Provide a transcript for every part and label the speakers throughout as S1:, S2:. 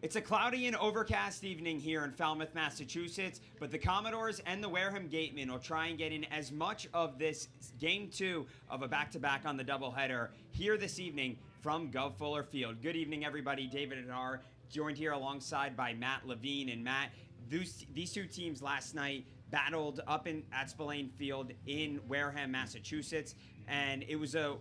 S1: It's a cloudy and overcast evening here in Falmouth, Massachusetts, but the Commodores and the Wareham Gatemen will try and get in as much of this Game 2 of a back-to-back on the doubleheader here this evening from Gov Fuller Field. Good evening, everybody. David and R, joined here alongside by Matt Levine. And Matt, these two teams last night battled up at Spillane Field in Wareham, Massachusetts, and it was a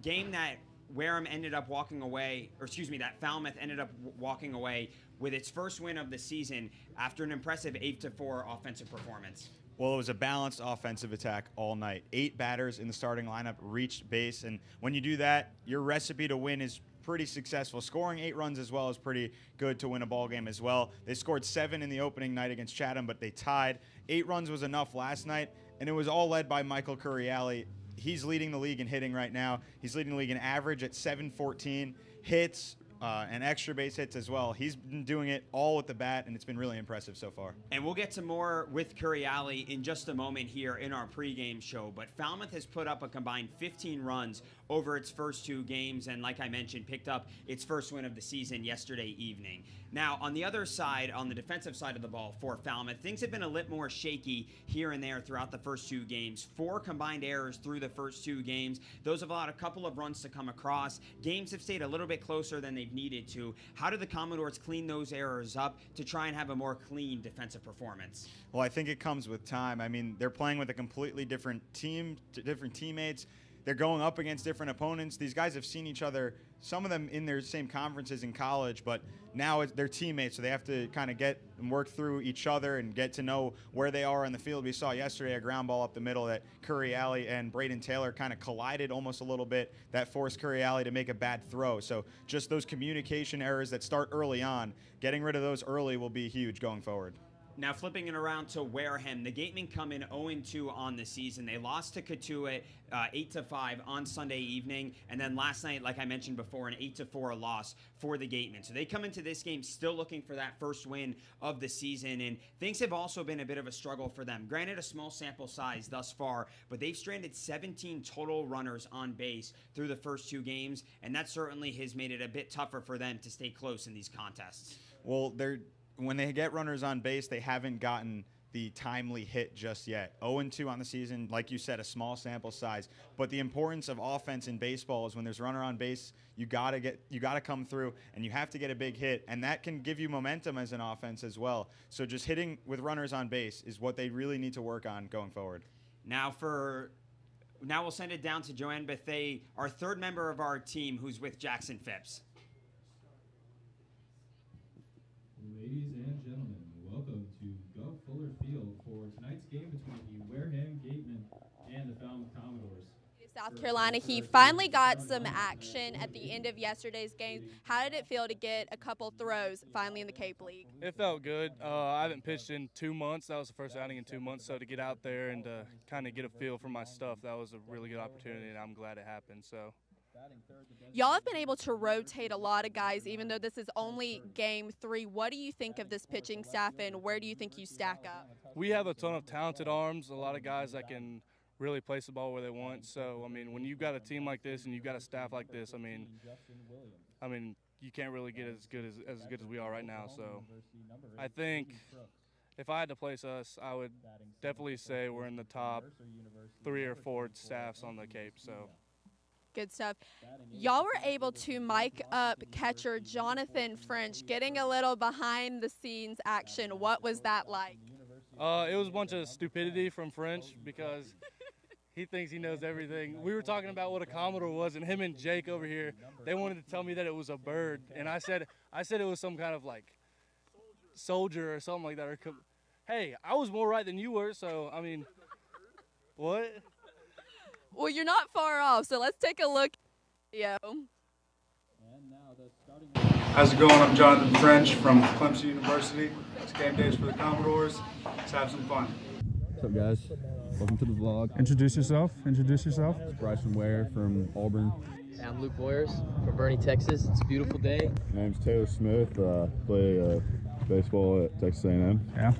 S1: game that Wareham ended up walking away, that Falmouth ended up walking away with its first win of the season after an impressive 8-4 offensive performance.
S2: Well, it was a balanced offensive attack all night. 8 batters in the starting lineup reached base, and when you do that, your recipe to win is pretty successful. Scoring 8 runs as well is pretty good to win a ball game as well. They scored 7 in the opening night against Chatham, but they tied. 8 runs was enough last night, and it was all led by Michael Curiale. He's leading the league in hitting right now. He's leading the league in average at 714 hits and extra base hits as well. He's been doing it all with the bat, and it's been really impressive so far.
S1: And we'll get to more with Curiale in just a moment here in our pregame show. But Falmouth has put up a combined 15 runs over its first 2 games, and like I mentioned, picked up its first win of the season yesterday evening. Now, on the other side, on the defensive side of the ball for Falmouth, things have been a little more shaky here and there throughout the first 2 games. 4 combined errors through the first 2 games. Those have allowed a couple of runs to come across. Games have stayed a little bit closer than they've needed to. How do the Commodores clean those errors up to try and have a more clean defensive performance?
S2: Well, I think it comes with time. I mean, they're playing with a completely different team, different teammates. They're going up against different opponents. These guys have seen each other, some of them in their same conferences in college, but now they're teammates, so they have to kind of get and work through each other and get to know where they are on the field. We saw yesterday a ground ball up the middle that Curiale and Braden Taylor kind of collided almost a little bit. That forced Curiale to make a bad throw. So just those communication errors that start early on, getting rid of those early will be huge going forward.
S1: Now flipping it around to Wareham, the Gatemen come in 0-2 on the season. They lost to Katuitt 8-5 on Sunday evening, and then last night, like I mentioned before, an 8-4 loss for the Gatemen. So they come into this game still looking for that first win of the season, and things have also been a bit of a struggle for them. Granted, a small sample size thus far, but they've stranded 17 total runners on base through the first 2 games, and that certainly has made it a bit tougher for them to stay close in these contests.
S2: Well, when they get runners on base, they haven't gotten the timely hit just yet. 0-2 on the season, like you said, a small sample size. But the importance of offense in baseball is when there's runner on base, you gotta come through, and you have to get a big hit, and that can give you momentum as an offense as well. So just hitting with runners on base is what they really need to work on going forward.
S1: Now we'll send it down to Joanne Bethay, our 3rd member of our team, who's with Jackson Phipps.
S3: Ladies and gentlemen, welcome to Gov Fuller Field for tonight's game between the Wareham Gatemen and the Falmouth Commodores.
S4: South Carolina, he finally got some action at the end of yesterday's game. How did it feel to get a couple throws finally in the Cape League?
S5: It felt good. I haven't pitched in 2 months. That was the first outing in 2 months, so to get out there and kind of get a feel for my stuff, that was a really good opportunity, and I'm glad it happened. So.
S4: Y'all have been able to rotate a lot of guys, even though this is only game 3. What do you think of this pitching staff, and where do you think you stack up?
S5: We have a ton of talented arms, a lot of guys that can really place the ball where they want. So, I mean, when you've got a team like this and you've got a staff like this, I mean, you can't really get as good as we are right now. So, I think if I had to place us, I would definitely say we're in the top 3 or 4 staffs on the Cape. So.
S4: Good stuff. Y'all were able to mic up catcher Jonathan French, getting a little behind-the-scenes action. What was that like?
S5: It was a bunch of stupidity from French because he thinks he knows everything. We were talking about what a Commodore was, and him and Jake over here, they wanted to tell me that it was a bird, and I said it was some kind of like soldier or something like that. Or hey, I was more right than you were, so I mean, what?
S4: Well, you're not far off, so let's take a look.
S6: How's it going? I'm Jonathan French from Clemson University. It's game days for the Commodores. Let's have some fun.
S7: What's up, guys? Welcome to the vlog.
S8: Introduce yourself.
S7: It's Bryson Ware from Auburn.
S9: I'm Luke Boyers from Bernie, Texas. It's a beautiful day.
S7: My name's Taylor Smith. I play baseball at Texas A&M.
S8: Yeah.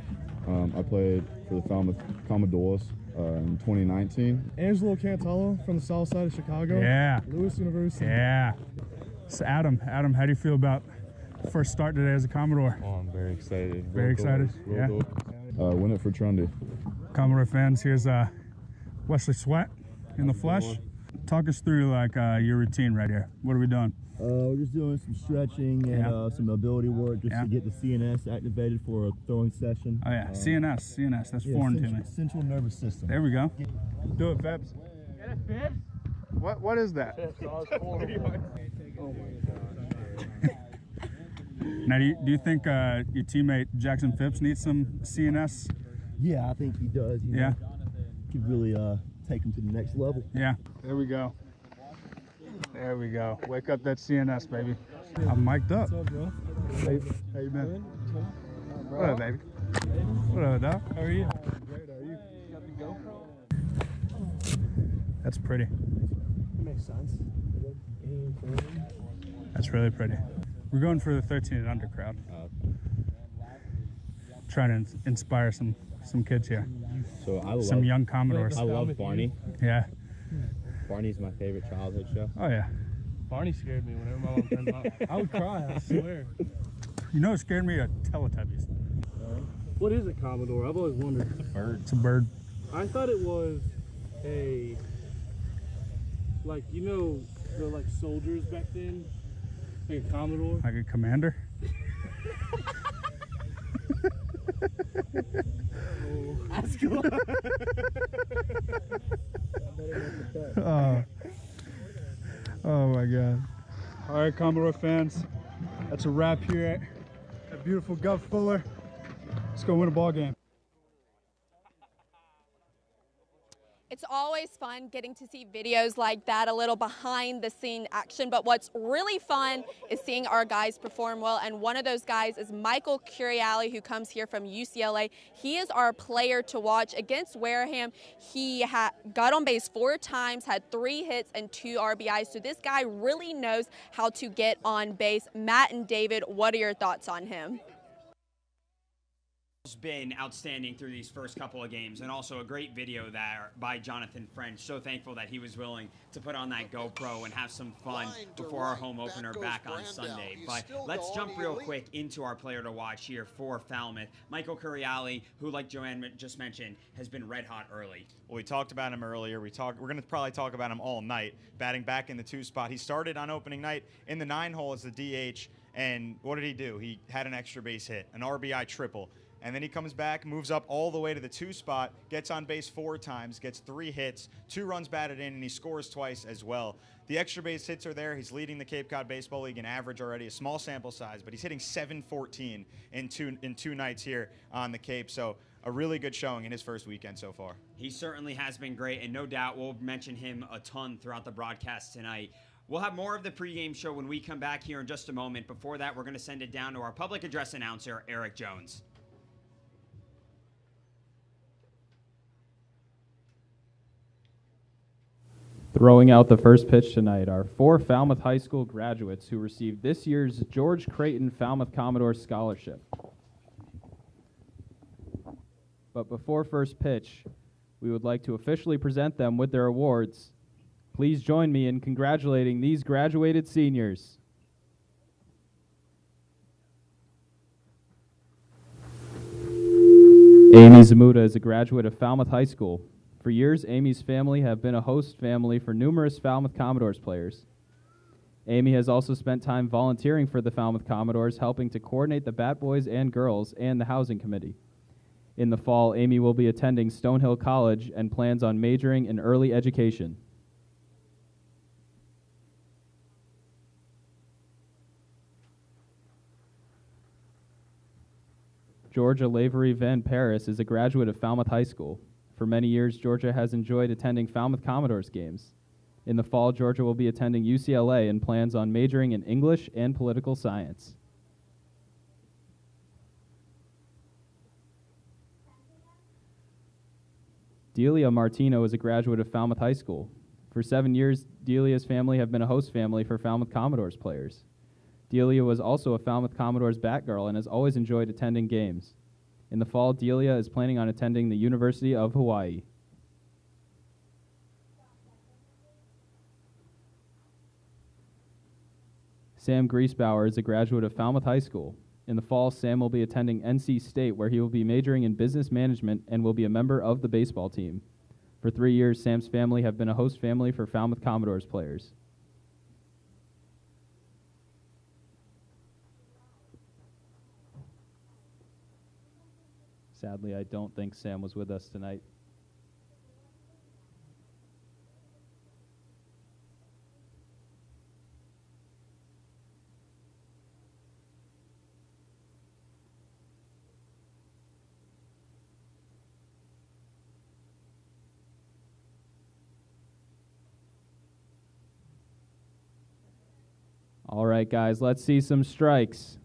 S7: I played for the Falmouth Commodores in 2019.
S10: Angelo Cantallo from the south side of Chicago.
S8: Yeah.
S10: Lewis University.
S8: Yeah. So Adam, how do you feel about first start today as a Commodore?
S7: Oh, I'm very excited.
S8: Very excited? Yeah.
S7: Win it for Trundy.
S8: Commodore fans, here's Wesley Sweat in the flesh. Talk us through like your routine right here. What are we doing?
S11: We're just doing some stretching and some mobility work just to get the CNS activated for a throwing session.
S8: Oh yeah, CNS, that's foreign to me.
S11: Central nervous system.
S8: There we go. Do it, Febs.
S12: Get it, Fibs?
S8: What is that?
S12: Oh my God.
S8: Now, do you think your teammate Jackson Phipps needs some CNS?
S11: Yeah, I think he does. You know, could really take him to the next level.
S8: Yeah. There we go. There we go. Wake up that CNS, baby. I'm mic'd up.
S10: What's up, bro?
S8: Hey, how you been? What up, baby? What up, dog? How are you?
S10: Great, are you?
S12: Got the GoPro?
S8: That's pretty.
S10: That makes sense.
S8: That's really pretty. We're going for the 13 and under crowd. Trying to inspire some kids here.
S7: So I love
S8: some young Commodores.
S7: I love Barney.
S8: Yeah.
S7: Barney's my favorite childhood show.
S8: Oh yeah.
S10: Barney scared me whenever my mom turned on. I would cry, I swear.
S8: You know what scared me? Teletubbies.
S10: What is a Commodore? I've always wondered.
S7: It's a bird.
S8: It's a bird.
S10: I thought it was like, you know, the like soldiers back then? Like a Commodore?
S8: Like a commander?
S10: That's cool.
S8: Oh my God. All right, Commodore fans, that's a wrap here at beautiful Gov Fuller. Let's go win a ball game.
S4: It's always fun getting to see videos like that, a little behind the scene action, but what's really fun is seeing our guys perform well, and one of those guys is Michael Curiali, who comes here from UCLA. He is our player to watch. Against Wareham, he got on base 4 times, had 3 hits and 2 RBIs, so this guy really knows how to get on base. Matt and David, what are your thoughts on him?
S1: Been outstanding through these first couple of games, and also a great video there by Jonathan French. So thankful that he was willing to put on that GoPro and have some fun before our home opener back on Sunday. But let's jump real quick into our player to watch here for Falmouth. Michael Curiali, who, like Joanne just mentioned, has been red hot early.
S2: Well, we talked about him earlier. We're going to probably talk about him all night, batting back in the 2 spot. He started on opening night in the 9 hole as the DH, and what did he do? He had an extra base hit, an RBI triple. And then he comes back, moves up all the way to the 2 spot, gets on base 4 times, gets 3 hits, 2 runs batted in, and he scores twice as well. The extra base hits are there. He's leading the Cape Cod Baseball League in average already, a small sample size, but he's hitting .714 in two nights here on the Cape. So a really good showing in his first weekend so far.
S1: He certainly has been great, and no doubt we'll mention him a ton throughout the broadcast tonight. We'll have more of the pregame show when we come back here in just a moment. Before that, we're going to send it down to our public address announcer, Eric Jones.
S13: Throwing out the first pitch tonight are 4 Falmouth High School graduates who received this year's George Creighton Falmouth Commodores Scholarship. But before first pitch, we would like to officially present them with their awards. Please join me in congratulating these graduated seniors. Amy Zamuda is a graduate of Falmouth High School. For years, Amy's family have been a host family for numerous Falmouth Commodores players. Amy has also spent time volunteering for the Falmouth Commodores, helping to coordinate the Bat Boys and Girls and the Housing Committee. In the fall, Amy will be attending Stonehill College and plans on majoring in early education. Georgia Lavery Van Paris is a graduate of Falmouth High School. For many years, Georgia has enjoyed attending Falmouth Commodores games. In the fall, Georgia will be attending UCLA and plans on majoring in English and political science. Delia Martino is a graduate of Falmouth High School. For 7 years, Delia's family have been a host family for Falmouth Commodores players. Delia was also a Falmouth Commodores Batgirl and has always enjoyed attending games. In the fall, Delia is planning on attending the University of Hawaii. Sam Griesbauer is a graduate of Falmouth High School. In the fall, Sam will be attending NC State, where he will be majoring in business management and will be a member of the baseball team. For 3 years, Sam's family have been a host family for Falmouth Commodores players. Sadly, I don't think Sam was with us tonight. All right, guys, let's see some strikes.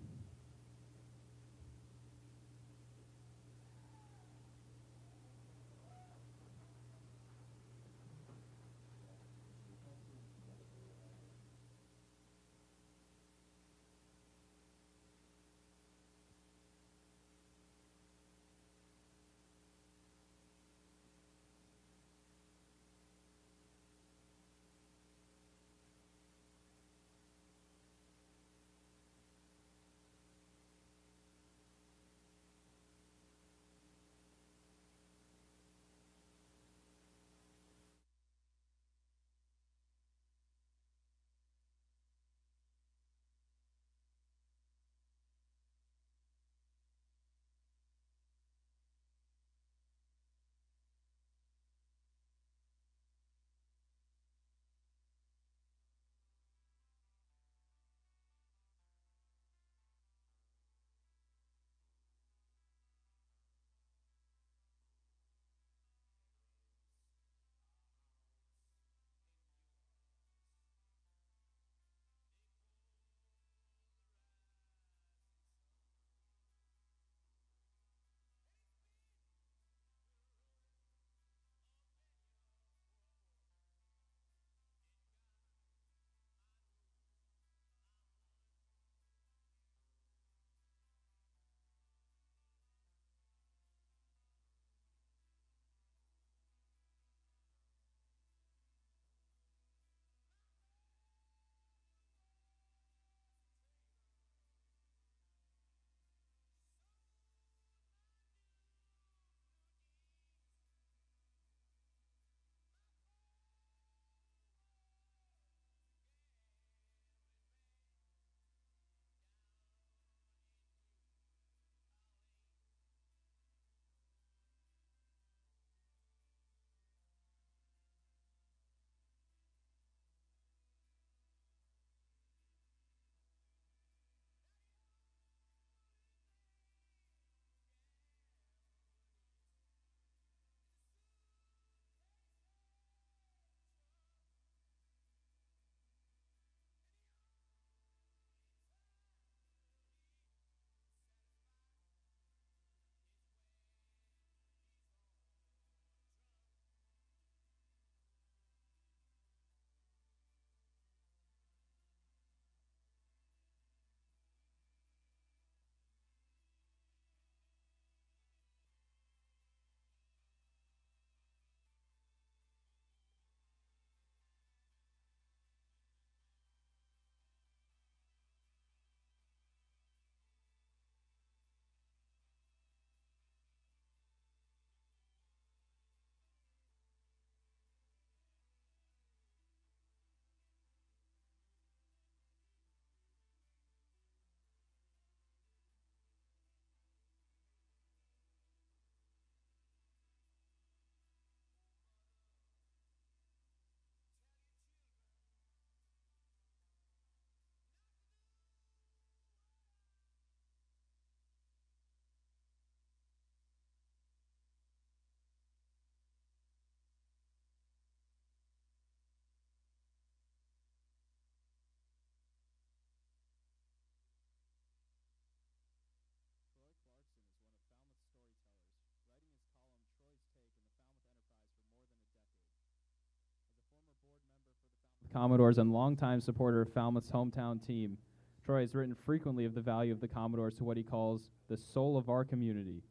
S13: Commodores and longtime supporter of Falmouth's hometown team, Troy has written frequently of the value of the Commodores to what he calls the soul of our community.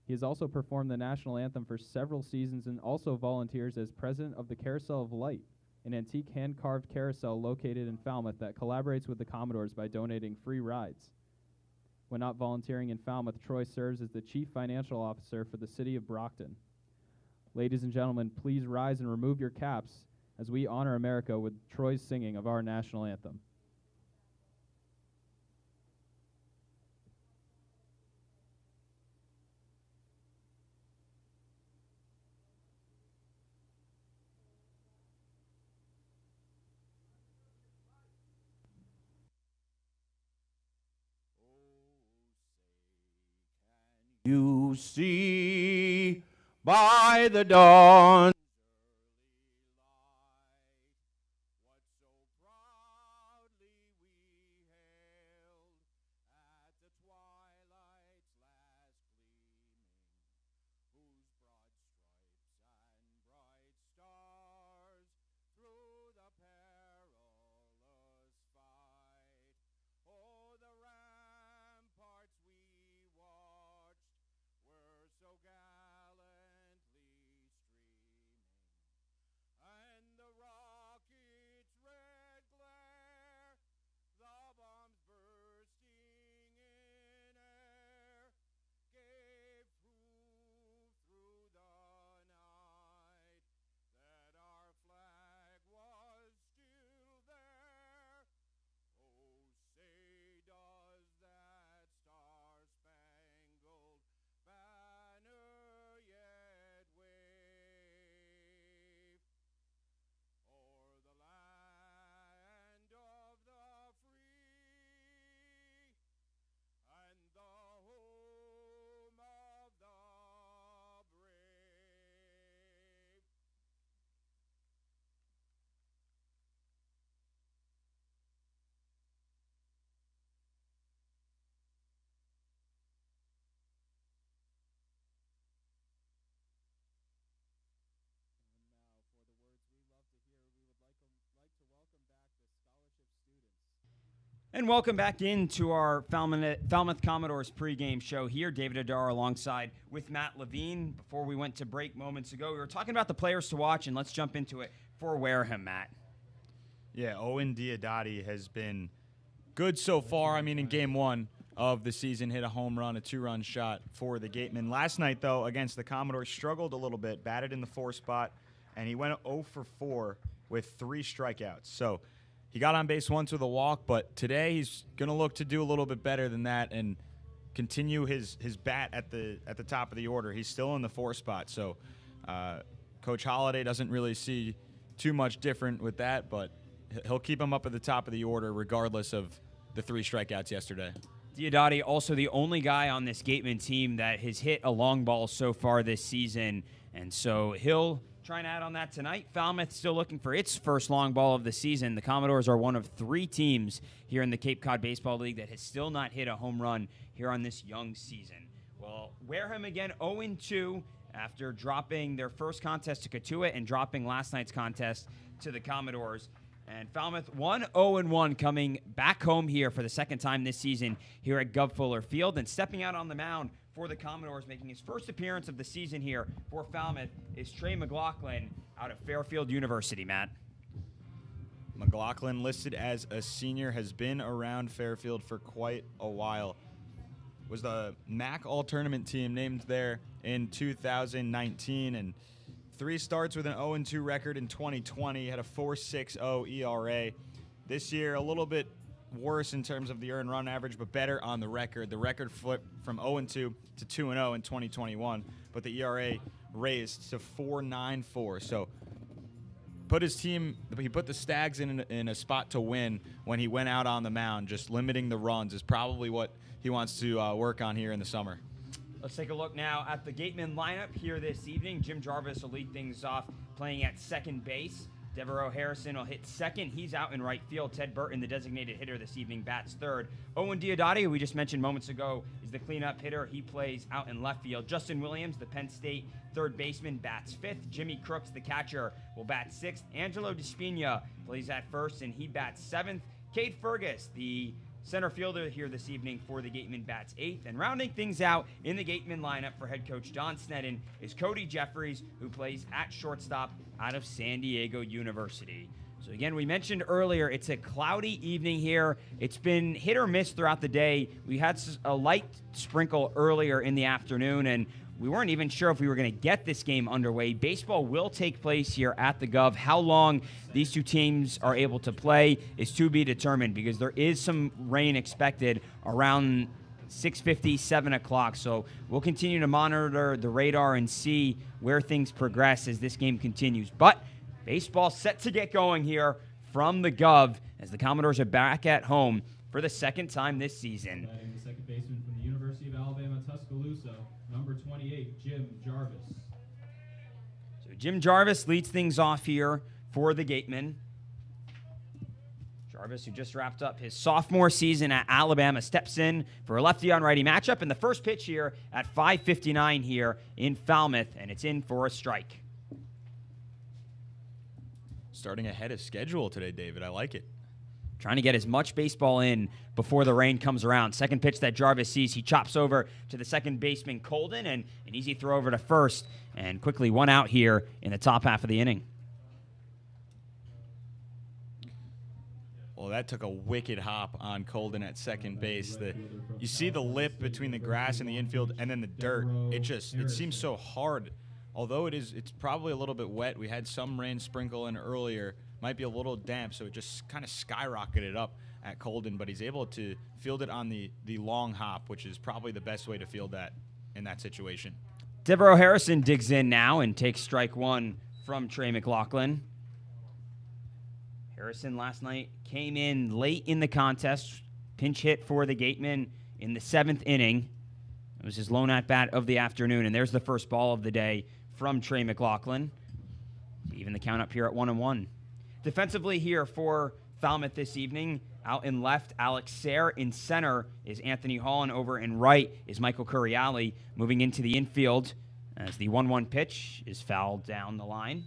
S13: He has also performed the national anthem for several seasons and also volunteers as president of the Carousel of Light, an antique hand-carved carousel located in Falmouth that collaborates with the Commodores by donating free rides. When not volunteering in Falmouth, Troy serves as the Chief Financial Officer for the city of Brockton. Ladies and gentlemen, please rise and remove your caps as we honor America with Troy's singing of our national anthem.
S14: You see by the dawn's
S1: And welcome back into our Falmouth Commodores pregame show here. David Adar alongside with Matt Levine. Before we went to break moments ago, we were talking about the players to watch, and let's jump into it for Wareham, Matt.
S2: Yeah, Owen Diodati has been good so far. I mean, in game one of the season, hit a home run, a two-run shot for the Gatemen. Last night, though, against the Commodores, struggled a little bit, batted in the 4 spot, and he went 0 for 4 with 3 strikeouts. So he got on base once with a walk, but today he's going to look to do a little bit better than that and continue his bat at the top of the order. He's still in the 4 spot, so Coach Holliday doesn't really see too much different with that, but he'll keep him up at the top of the order regardless of the 3 strikeouts yesterday.
S1: Diodati also the only guy on this Gatemen team that has hit a long ball so far this season, and so he'll try and add on that tonight. Falmouth still looking for its first long ball of the season. The Commodores are one of 3 teams here in the Cape Cod Baseball League that has still not hit a home run here on this young season. Well, Wareham again 0-2 after dropping their first contest to Katuah and dropping last night's contest to the Commodores. And Falmouth 1-0-1 coming back home here for the second time this season here at Gov Fuller Field, and stepping out on the mound for the Commodores, making his first appearance of the season here for Falmouth, is Trey McLaughlin out of Fairfield University, Matt.
S2: McLaughlin, listed as a senior, has been around Fairfield for quite a while. Was the MAC All-Tournament team named there in 2019, and 3 starts with an 0-2 record in 2020, had a 4.60 ERA. This year, a little bit worse in terms of the earned run average, but better on the record. The record flipped from 0-2 to 2-0 in 2021, but the ERA raised to 4.94. So he put the Stags in a spot to win when he went out on the mound. Just limiting the runs is probably what he wants to work on here in the summer.
S1: Let's take a look now at the Gatemen lineup here this evening. Jim Jarvis will lead things off playing at second base. Devereaux Harrison will hit second. He's out in right field. Ted Burton, the designated hitter this evening, bats third. Owen Diodati, who we just mentioned moments ago, is the cleanup hitter. He plays out in left field. Justin Williams, the Penn State third baseman, bats fifth. Jimmy Crooks, the catcher, will bat sixth. Angelo Despina plays at first, and he bats seventh. Cade Fergus, the center fielder here this evening for the Gatemen bats 8th. And rounding things out in the Gatemen lineup for head coach Don Sneddon is Cody Jeffries, who plays at shortstop out of San Diego University. So again, we mentioned earlier, it's a cloudy evening here. It's been hit or miss throughout the day. We had a light sprinkle earlier in the afternoon, and we weren't even sure if we were going to get this game underway. Baseball will take place here at the Gov. How long these two teams are able to play is to be determined, because there is some rain expected around 6:50, 7 o'clock. So we'll continue to monitor the radar and see where things progress as this game continues. But baseball set to get going here from the Gov as the Commodores are back at home for the second time this season.
S3: Batting the second baseman from the University of Alabama, Tuscaloosa, number 28, Jim Jarvis.
S1: So Jim Jarvis leads things off here for the Gatemen. Jarvis, who just wrapped up his sophomore season at Alabama, steps in for a lefty-on-righty matchup. And the first pitch here at 5:59 here in Falmouth, and it's in for a strike.
S2: Starting ahead of schedule today, David. I like it.
S1: Trying to get as much baseball in before the rain comes around. Second pitch that Jarvis sees, he chops over to the second baseman, Colden, and an easy throw over to first, and quickly one out here in the top half of the inning.
S2: Well, that took a wicked hop on Colden at second base. You see the lip between the grass and the infield and then the dirt. It seems so hard. Although it's probably a little bit wet. We had some rain sprinkle in earlier. Might be a little damp, so it just kind of skyrocketed up at Colden, but he's able to field it on the long hop, which is probably the best way to field that in that situation.
S1: Devereaux Harrison digs in now and takes strike one from Trey McLaughlin. Harrison last night came in late in the contest, pinch hit for the Gatemen in the 7th inning. It was his lone at-bat of the afternoon, and there's the first ball of the day from Trey McLaughlin. Even the count up here at 1-1. Defensively here for Falmouth this evening, out in left, Alex Sayre. In center is Anthony Hall, and over in right is Michael Curiali. Moving into the infield as the 1-1 pitch is fouled down the line.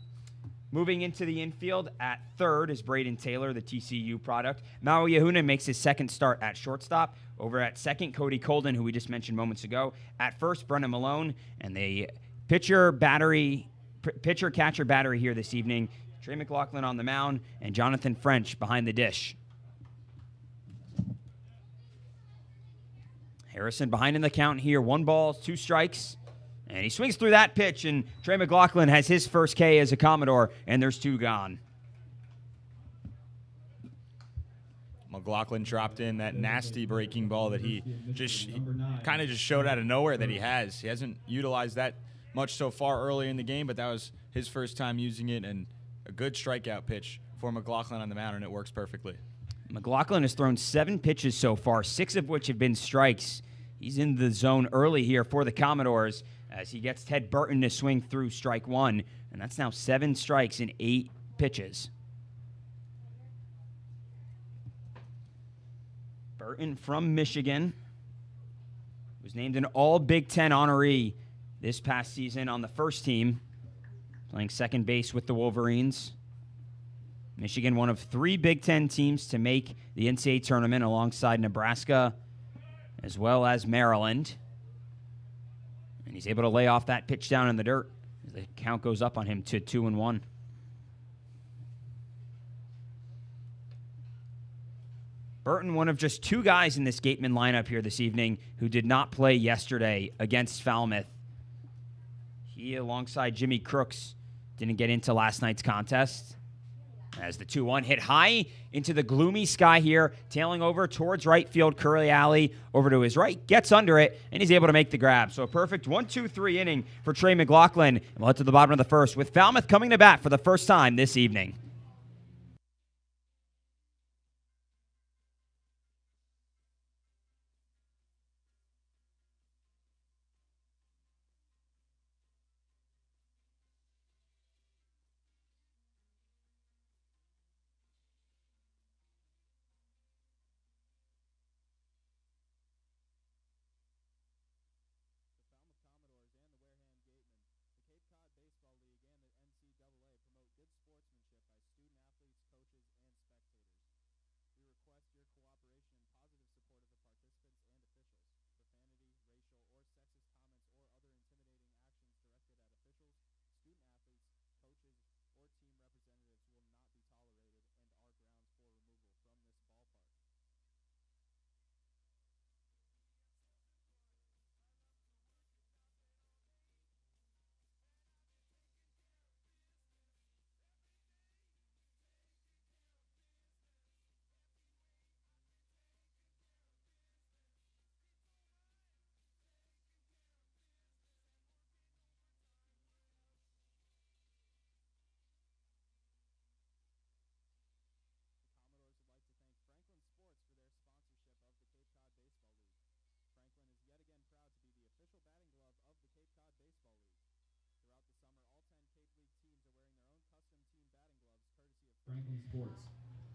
S1: Moving into the infield at third is Braden Taylor, the TCU product. Mauro Yahuna makes his second start at shortstop. Over at second, Cody Colden, who we just mentioned moments ago. At first, Brennan Malone. And the pitcher-catcher battery here this evening, Trey McLaughlin on the mound and Jonathan French behind the dish. Harrison behind in the count here. 1 ball, 2 strikes. And he swings through that pitch, and Trey McLaughlin has his first K as a Commodore, and there's 2 gone.
S2: McLaughlin dropped in that nasty breaking ball that he kind of just showed out of nowhere that he has. He hasn't utilized that much so far early in the game, but that was his first time using it, and a good strikeout pitch for McLaughlin on the mound, and it works perfectly.
S1: McLaughlin has thrown 7 pitches so far, 6 of which have been strikes. He's in the zone early here for the Commodores as he gets Ted Burton to swing through strike 1, and that's now 7 strikes in 8 pitches. Burton from Michigan was named an All-Big Ten honoree this past season on the first team, playing second base with the Wolverines. Michigan, one of 3 Big Ten teams to make the NCAA tournament alongside Nebraska as well as Maryland. And he's able to lay off that pitch down in the dirt as the count goes up on him to 2-1. Burton, one of just 2 guys in this Gatemen lineup here this evening who did not play yesterday against Falmouth. He, alongside Jimmy Crooks, didn't get into last night's contest. As the 2-1 hit high into the gloomy sky here, tailing over towards right field. Curly Alley over to his right, gets under it, and he's able to make the grab. So a perfect 1-2-3 inning for Trey McLaughlin. And we'll head to the bottom of the first with Falmouth coming to bat for the first time this evening.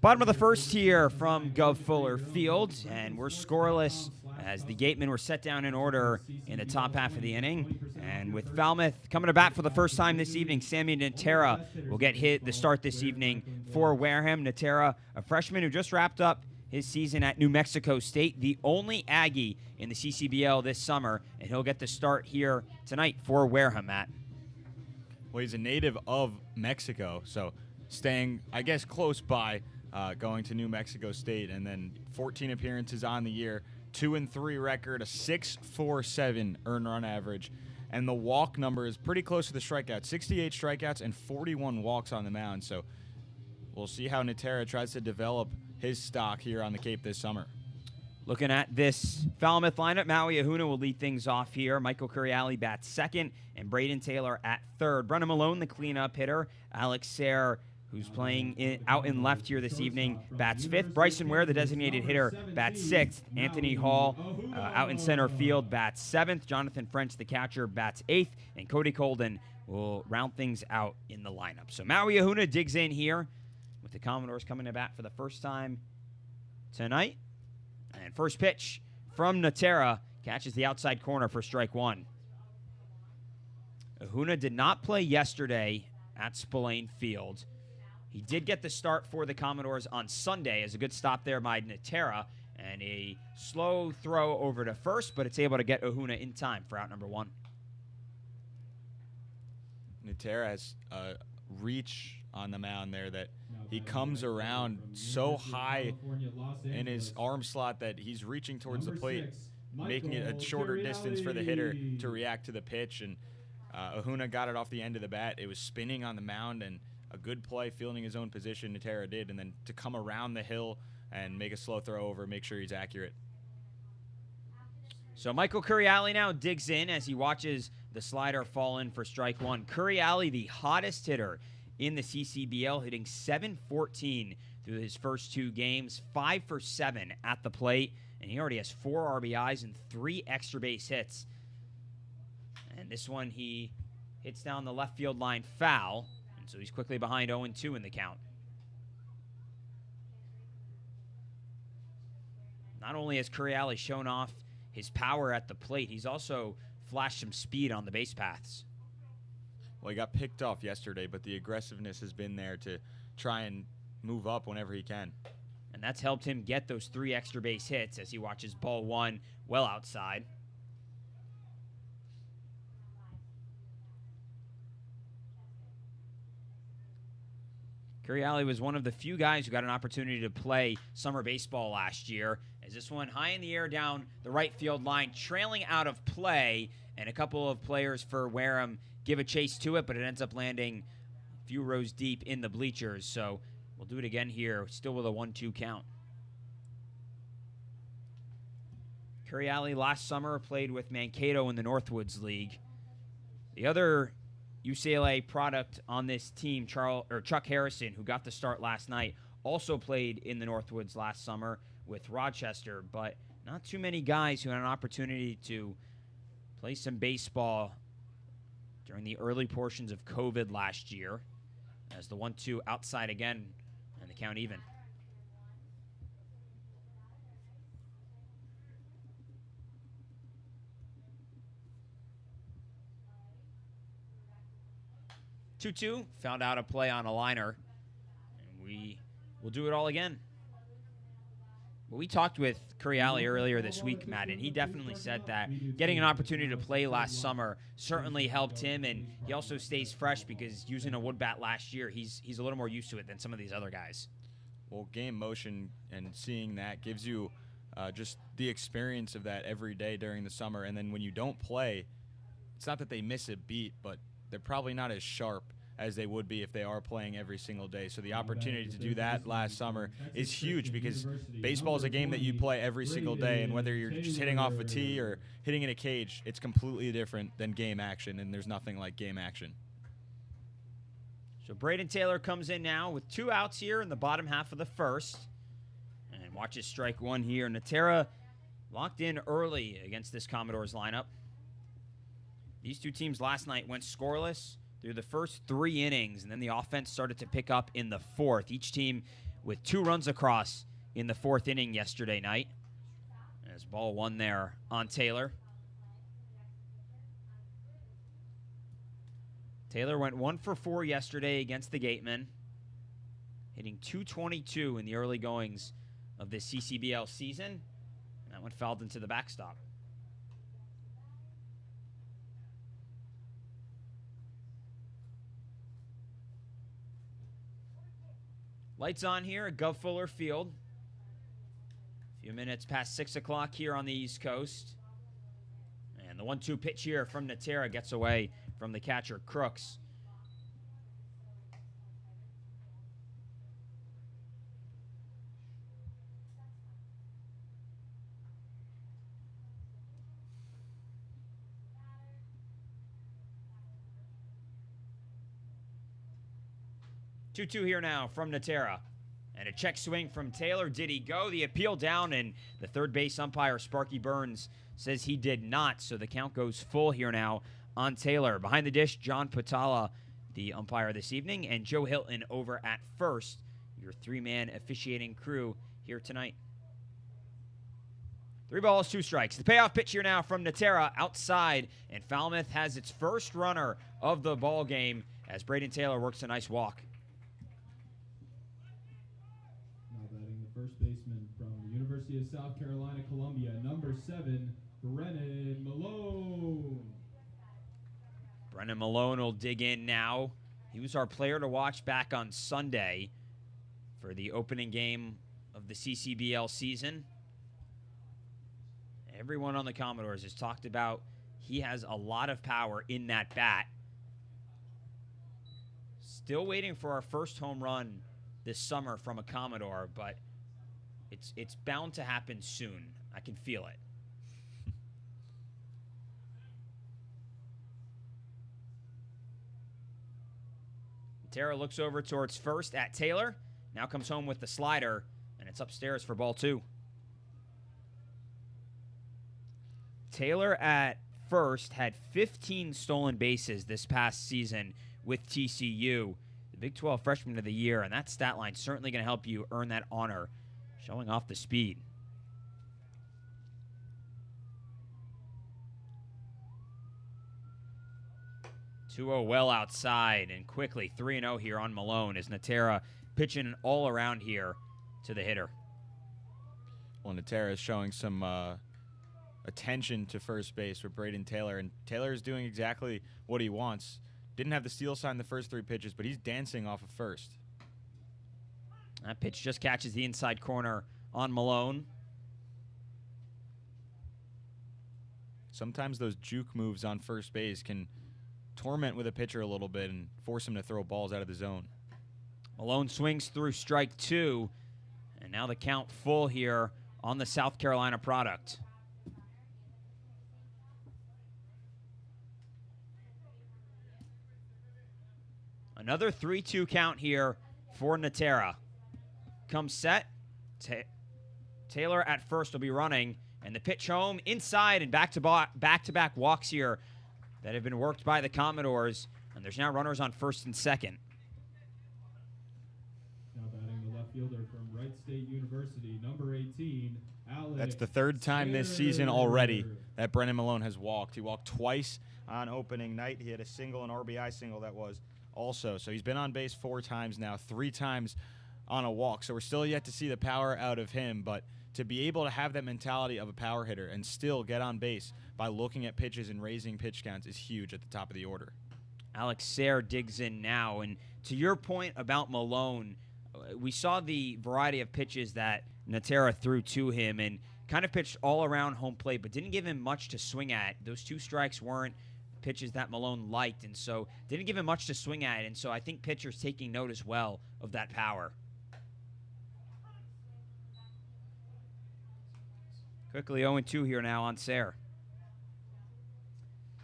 S1: Bottom of the first here from Gov Fuller Field, and we're scoreless as the Gatemen were set down in order in the top half of the inning. And with Falmouth coming to bat for the first time this evening, Sammy Natera will get hit the start this evening for Wareham. Natera, a freshman who just wrapped up his season at New Mexico State, the only Aggie in the CCBL this summer, and he'll get the start here tonight for Wareham, Matt.
S2: Well, he's a native of Mexico, so staying, I guess, close by, going to New Mexico State, and then 14 appearances on the year, 2-3 record, a 6.47 earned run average, and the walk number is pretty close to the strikeouts, 68 strikeouts and 41 walks on the mound. So we'll see how Natera tries to develop his stock here on the Cape this summer.
S1: Looking at this Falmouth lineup, Maui Ahuna will lead things off here. Michael Curiali bats second, and Braden Taylor at third. Brennan Malone, the cleanup hitter. Alex Sayre, who's playing out in left here this evening, bats fifth. Bryson Ware, the designated hitter, bats sixth. Anthony Hall, out in center field, bats seventh. Jonathan French, the catcher, bats eighth. And Cody Colden will round things out in the lineup. So Maui Ahuna digs in here with the Commodores coming to bat for the first time tonight. And first pitch from Natera catches the outside corner for strike one. Ahuna did not play yesterday at Spillane Field. He did get the start for the Commodores on Sunday as a good stop there by Natera, and a slow throw over to first, but it's able to get Ahuna in time for out number one.
S2: Natera has a reach on the mound there that he comes around so high in his arm slot that he's reaching towards the plate, making it a shorter distance for the hitter to react to the pitch. And Ahuna got it off the end of the bat. It was spinning on the mound, and a good play fielding his own position, Natera did, and then to come around the hill and make a slow throw over, make sure he's accurate.
S1: So Michael Curiali now digs in as he watches the slider fall in for strike one. Curiali, the hottest hitter in the CCBL, hitting .714 through his first two games, 5 for 7 at the plate, and he already has 4 RBIs and 3 extra base hits. And this one he hits down the left field line foul, and so he's quickly behind 0-2 in the count. Not only has Curiali shown off his power at the plate, he's also flashed some speed on the base paths.
S2: Well, he got picked off yesterday, but the aggressiveness has been there to try and move up whenever he can.
S1: And that's helped him get those 3 extra base hits as he watches ball one well outside. Curiali was one of the few guys who got an opportunity to play summer baseball last year, as this one high in the air down the right field line, trailing out of play, and a couple of players for Wareham give a chase to it, but it ends up landing a few rows deep in the bleachers. So we'll do it again here, still with a 1-2 count. Curiali last summer played with Mankato in the Northwoods League. The other UCLA product on this team, Chuck Harrison, who got the start last night, also played in the Northwoods last summer with Rochester, but not too many guys who had an opportunity to play some baseball during the early portions of COVID last year, as the 1-2 outside again and the count even. Two found out a play on a liner, and we will do it all again. Well, we talked with Curiali earlier this week, Matt, and he definitely said that getting an opportunity to play last summer certainly helped him, and he also stays fresh because using a wood bat last year, he's a little more used to it than some of these other guys.
S2: Well, game motion and seeing that gives you just the experience of that every day during the summer, and then when you don't play, it's not that they miss a beat, but they're probably not as sharp as they would be if they are playing every single day. So the opportunity to do that last summer is huge, because baseball is a game that you play every single day, and whether you're just hitting off a tee or hitting in a cage, it's completely different than game action, and there's nothing like game action.
S1: So Braden Taylor comes in now with 2 outs here in the bottom half of the first, and watches strike one here. Natera locked in early against this Commodores lineup. These two teams last night went scoreless through the first 3 innings, and then the offense started to pick up in the 4th. Each team with 2 runs across in the 4th inning yesterday night. As ball 1 there on Taylor. Taylor went 1 for 4 yesterday against the Gatemen, hitting .222 in the early goings of this CCBL season. And that one fouled into the backstop. Lights on here at Gov Fuller Field. A few minutes past 6 o'clock here on the East Coast. And the 1-2 pitch here from Natera gets away from the catcher, Crooks. Two here now from Natera. And a check swing from Taylor. Did he go? The appeal down, and the third base umpire, Sparky Burns, says he did not. So the count goes full here now on Taylor. Behind the dish, John Patala, the umpire this evening, and Joe Hilton over at first. Your 3-man officiating crew here tonight. 3 balls, 2 strikes. The payoff pitch here now from Natera outside, and Falmouth has its first runner of the ball game as Braden Taylor works a nice walk.
S3: First baseman from the University of South Carolina, Columbia, number 7, Brennan Malone.
S1: Brennan Malone will dig in now. He was our player to watch back on Sunday for the opening game of the CCBL season. Everyone on the Commodores has talked about he has a lot of power in that bat. Still waiting for our first home run this summer from a Commodore, but it's bound to happen soon. I can feel it. Tara looks over towards first at Taylor. Now comes home with the slider, and it's upstairs for ball 2. Taylor at first had 15 stolen bases this past season with TCU, the Big 12 Freshman of the Year, and that stat line certainly going to help you earn that honor, showing off the speed. 2-0 well outside, and quickly 3-0 here on Malone as Natera pitching all around here to the hitter.
S2: Well, Natera is showing some attention to first base with Braden Taylor, and Taylor is doing exactly what he wants. Didn't have the steal sign the first 3 pitches, but he's dancing off of first.
S1: That pitch just catches the inside corner on Malone.
S2: Sometimes those juke moves on first base can torment with a pitcher a little bit and force him to throw balls out of the zone.
S1: Malone swings through strike 2, and now the count full here on the South Carolina product. Another 3-2 count here for Natera. Comes set. Taylor at first will be running, and the pitch home inside, and back-to-back walks here that have been worked by the Commodores, and there's now runners on first and second.
S3: Now batting the left fielder from Wright State University, number 18, Alex.
S2: That's the 3rd time this season already that Brennan Malone has walked. He walked twice on opening night. He had a single, an RBI single that was also. So he's been on base 4 times now, 3 times on a walk. So we're still yet to see the power out of him, but to be able to have that mentality of a power hitter and still get on base by looking at pitches and raising pitch counts is huge at the top of the order.
S1: Alex Sayre digs in now, and to your point about Malone, we saw the variety of pitches that Natera threw to him and kind of pitched all around home plate, but didn't give him much to swing at. Those 2 strikes weren't pitches that Malone liked, and so didn't give him much to swing at, and so I think pitchers taking note as well of that power. Quickly 0-2 here now on Sayre.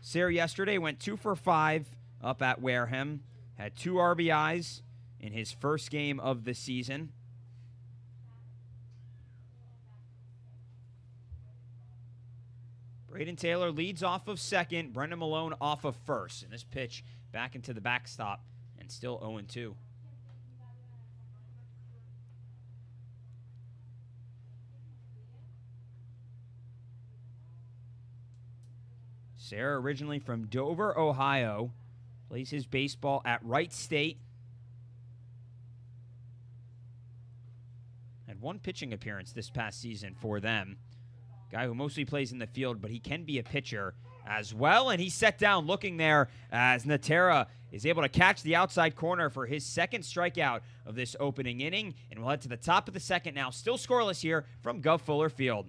S1: Sayre yesterday went 2 for 5 up at Wareham, had 2 RBIs in his first game of the season. Braden Taylor leads off of second. Brendan Malone off of first. And this pitch back into the backstop and still 0-2. Sarah, originally from Dover, Ohio, plays his baseball at Wright State. Had one pitching appearance this past season for them. Guy who mostly plays in the field, but he can be a pitcher as well. And he's set down looking there as Natera is able to catch the outside corner for his second strikeout of this opening inning. And we'll head to the top of the second now. Still scoreless here from Gov Fuller Field.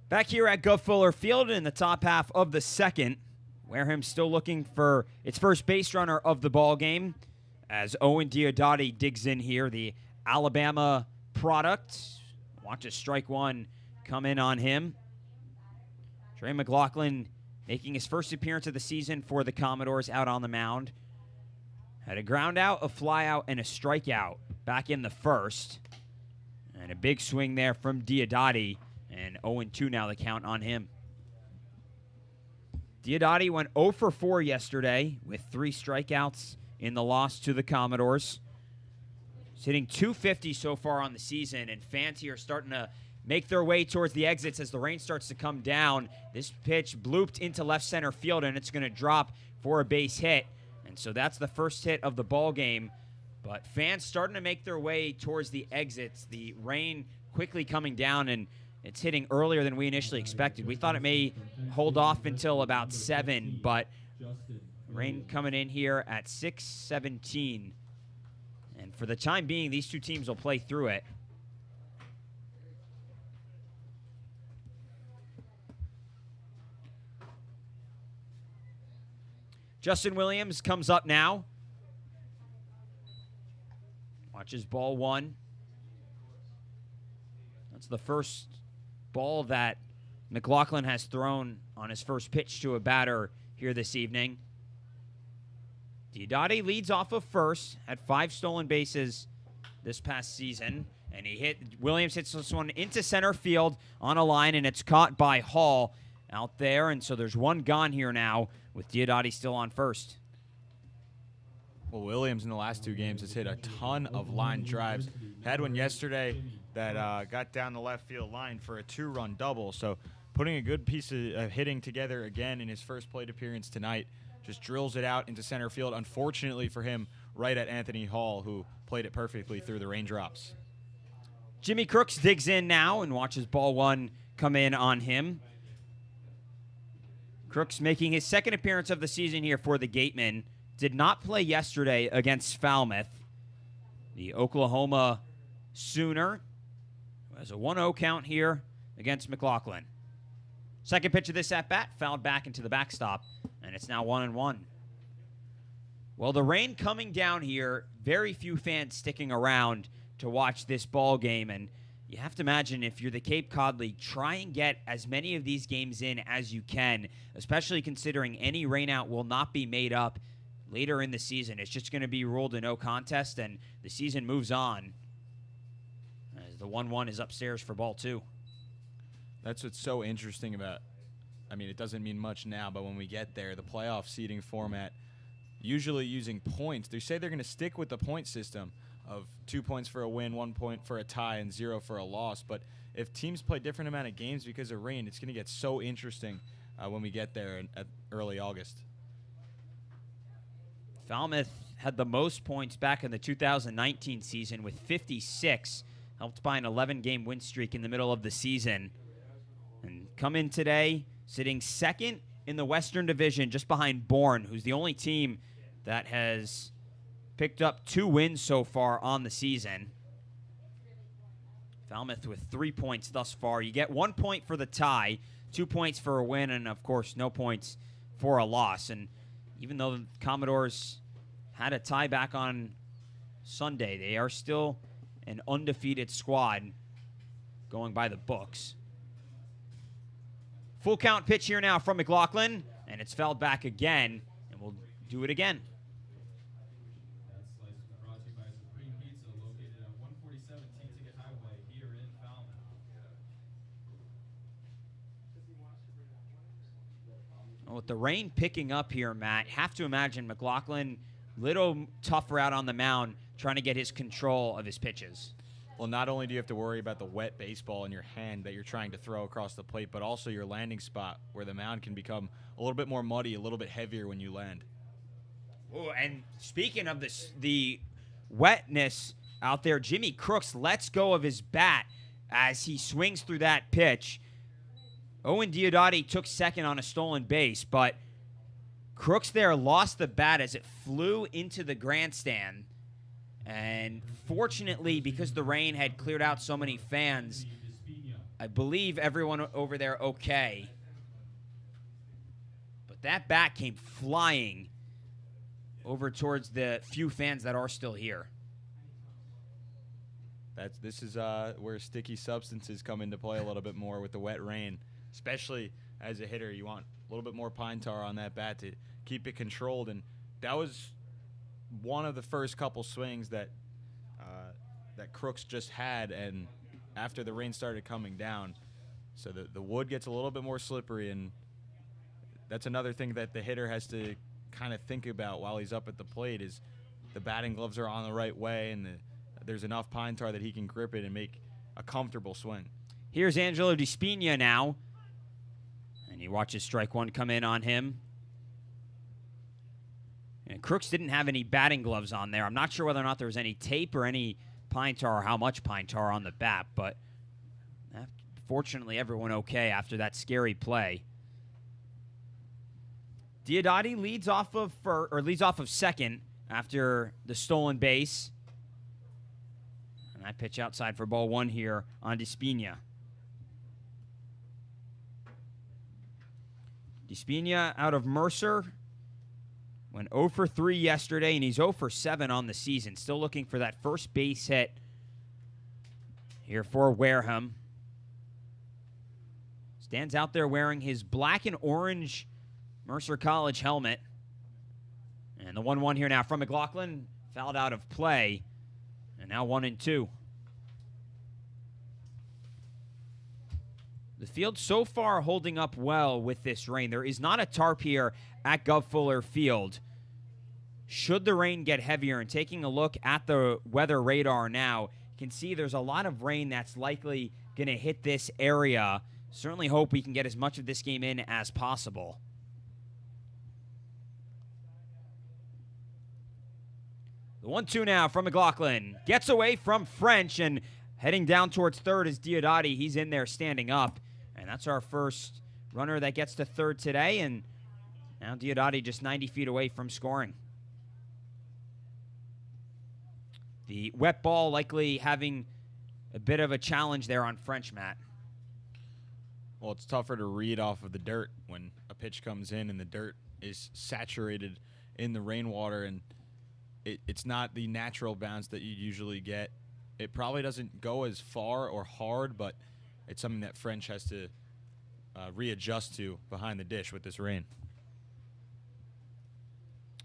S1: Back here at Gov Fuller Field in the top half of the second, Wareham still looking for its first base runner of the ball game as Owen Diodati digs in here, the Alabama product. Watches strike one come in on him. Trey McLaughlin making his first appearance of the season for the Commodores out on the mound. Had a ground out, a fly out, and a strikeout back in the first. And a big swing there from Diodati. And 0-2 now the count on him. Diodati went 0 for 4 yesterday with 3 strikeouts in the loss to the Commodores. He's hitting .250 so far on the season, and fans here are starting to make their way towards the exits as the rain starts to come down. This pitch blooped into left center field, and it's going to drop for a base hit. And so that's the first hit of the ball game. But fans starting to make their way towards the exits. The rain quickly coming down, and it's hitting earlier than we initially expected. We thought it may hold off until about 7, but rain coming in here at 6:17. And for the time being, these two teams will play through it. Justin Williams comes up now. Watches ball 1. That's the first ball that McLaughlin has thrown on his first pitch to a batter here this evening. Diodati leads off of first, had 5 stolen bases this past season, and Williams hits this one into center field on a line, and it's caught by Hall out there, and so there's one gone here now with Diodati still on first.
S2: Well, Williams in the last 2 games has hit a ton of line drives. Had one yesterday that got down the left field line for a 2-run double. So putting a good piece of hitting together again in his first plate appearance tonight. Just drills it out into center field. Unfortunately for him, right at Anthony Hall, who played it perfectly through the raindrops.
S1: Jimmy Crooks digs in now and watches ball 1 come in on him. Crooks making his second appearance of the season here for the Gatemen. Did not play yesterday against Falmouth. the Oklahoma Sooner, who has a 1-0 count here against McLaughlin. Second pitch of this at-bat, fouled back into the backstop, and it's now 1-1. Well, the rain coming down here, very few fans sticking around to watch this ball game, and you have to imagine if you're the Cape Cod League, try and get as many of these games in as you can, especially considering any rainout will not be made up later in the season. It's just going to be ruled a no contest, and the season moves on as the 1-1 is upstairs for ball 2.
S2: That's what's so interesting about, I mean, it doesn't mean much now, but when we get there, the playoff seeding format, usually using points, they say they're going to stick with the point system of 2 points for a win, 1 point for a tie, and 0 for a loss. But if teams play different amount of games because of rain, it's going to get so interesting when we get there at early August.
S1: Falmouth had the most points back in the 2019 season with 56, helped by an 11-game win streak in the middle of the season. And come in today, sitting second in the Western Division, just behind Bourne, who's the only team that has picked up 2 wins so far on the season. Falmouth with 3 points thus far. You get 1 point for the tie, 2 points for a win, and, of course, no points for a loss. And even though the Commodores had a tie back on Sunday, they are still an undefeated squad going by the books. Full count pitch here now from McLaughlin, and it's fouled back again, and we'll do it again.
S3: That slice was brought to you by Supreme Pizza, located at 147 T-Ticket Highway here in Falmouth.
S1: Well, with the rain picking up here, Matt, have to imagine McLaughlin little tougher out on the mound trying to get his control of his pitches.
S2: Well, not only do you have to worry about the wet baseball in your hand that you're trying to throw across the plate, but also your landing spot where the mound can become a little bit more muddy, a little bit heavier when you land.
S1: Oh, and speaking of this, the wetness out there, Jimmy Crooks lets go of his bat as he swings through that pitch. Owen Diodati took second on a stolen base, but Crooks there lost the bat as it flew into the grandstand. And fortunately, because the rain had cleared out so many fans, I believe everyone over there okay. But that bat came flying over towards the few fans that are still here.
S2: This is where sticky substances come into play a little bit more with the wet rain. Especially as a hitter, you want a little bit more pine tar on that bat to keep it controlled. And that was one of the first couple swings that Crooks just had, and after the rain started coming down. So the wood gets a little bit more slippery, and that's another thing that the hitter has to kind of think about while he's up at the plate is the batting gloves are on the right way, and there's enough pine tar that he can grip it and make a comfortable swing.
S1: Here's Angelo DiSpina now, and you watch his strike one come in on him. And Crooks didn't have any batting gloves on there. I'm not sure whether or not there was any tape or any pine tar or how much pine tar on the bat, but fortunately everyone okay after that scary play. Diodati leads off of second after the stolen base. And that pitch outside for ball 1 here on DiSpina. DiSpina out of Mercer. Went 0 for 3 yesterday, and he's 0 for 7 on the season. Still looking for that first base hit here for Wareham. Stands out there wearing his black and orange Mercer College helmet. And the 1-1 here now from McLaughlin. Fouled out of play. And now 1-2. The field so far holding up well with this rain. There is not a tarp here at Gov Fuller Field. Should the rain get heavier, and taking a look at the weather radar now, you can see there's a lot of rain that's likely going to hit this area. Certainly hope we can get as much of this game in as possible. The 1-2 now from McLaughlin. Gets away from French, and heading down towards third is Diodati. He's in there standing up. And that's our first runner that gets to third today. And now Diodati just 90 feet away from scoring. The wet ball likely having a bit of a challenge there on French, Matt.
S2: Well, it's tougher to read off of the dirt when a pitch comes in and the dirt is saturated in the rainwater, and it's not the natural bounce that you usually get. It probably doesn't go as far or hard, but it's something that French has to readjust to behind the dish with this rain.